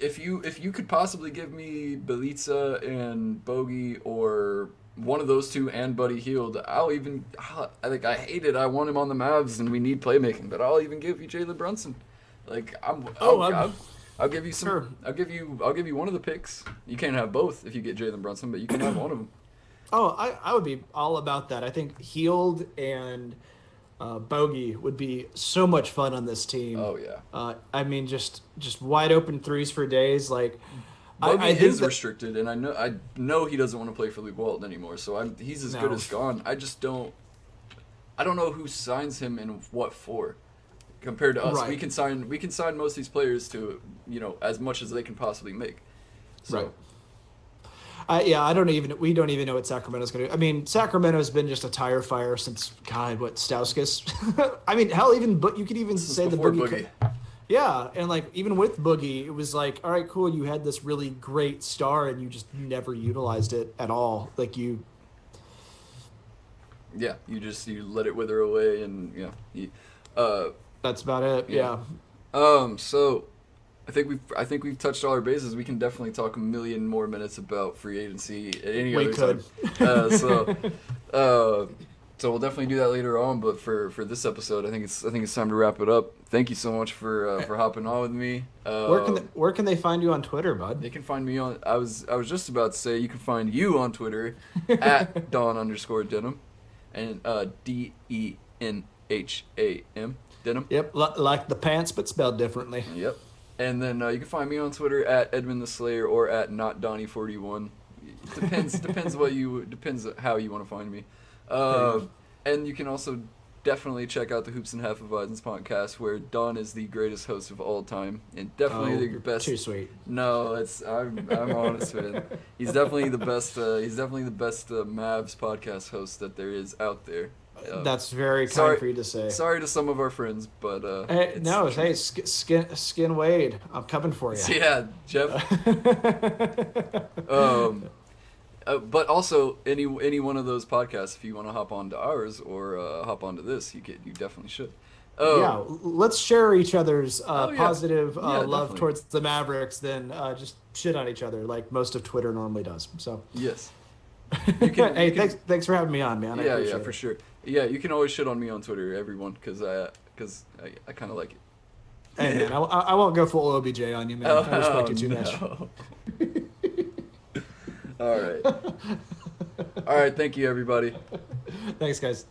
If you could possibly give me Bjelica and Bogey or one of those two and Buddy Hield, I hate it. I want him on the Mavs and we need playmaking, but I'll even give you Jalen Brunson. Like I'll give you some. Sure. I'll give you one of the picks. You can't have both if you get Jalen Brunson, but you can have one of them. Oh, I would be all about that. I think Healed and Bogey would be so much fun on this team. Oh yeah. I mean, just wide open threes for days. Like Bogey I think is that, restricted, and I know he doesn't want to play for Luke Walton anymore. So he's as good No. as gone. I just don't. I don't know who signs him and what for. Compared to us, Right. we can sign most of these players to as much as they can possibly make. So, right. We don't even know what Sacramento's going to do. I mean, Sacramento's been just a tire fire since Stauskas. I mean, hell, you could even this is say the before Boogie. Yeah, and like even with Boogie, it was like, all right, cool, you had this really great star and you just never utilized it at all. Like you yeah, you let it wither away, and that's about it. Yeah. So I think we've touched all our bases. We can definitely talk a million more minutes about free agency at any We other could. time. So we'll definitely do that later on. But for this episode, I think it's time to wrap it up. Thank you so much for hopping on with me. Where can they find you on Twitter, bud? They can find me on. I was just about to say you can find you on Twitter at Don_Denham and DENHAM Denham. Yep, like the pants, but spelled differently. Yep. And then you can find me on Twitter at Edmund the Slayer or at NotDonnie41. Depends how you want to find me. And you can also definitely check out the Hoops and Hefeweizens podcast, where Don is the greatest host of all time and definitely the best. Too sweet. No, I'm honest, man. He's definitely the best. He's definitely the best Mavs podcast host that there is out there. That's very kind sorry- for you to say. Sorry to some of our friends, but Hey, it's no, the hey, truth. skin Wade, I'm coming for you. Yeah, Jeff. But also any one of those podcasts, if you want to hop onto ours or hop onto this, you definitely should. Yeah, let's share each other's Yeah. positive Yeah, love definitely. towards the Mavericks than just shit on each other like most of Twitter normally does. So, Yes. You hey, can. thanks for having me on, man. I Yeah, yeah, appreciate for it. sure. Yeah, you can always shit on me on Twitter, everyone, cause I kind of like Hey, it. man, I won't go full OBJ on you, man. I respect Oh you too much. no. All right. All right. Thank you, everybody. Thanks, guys.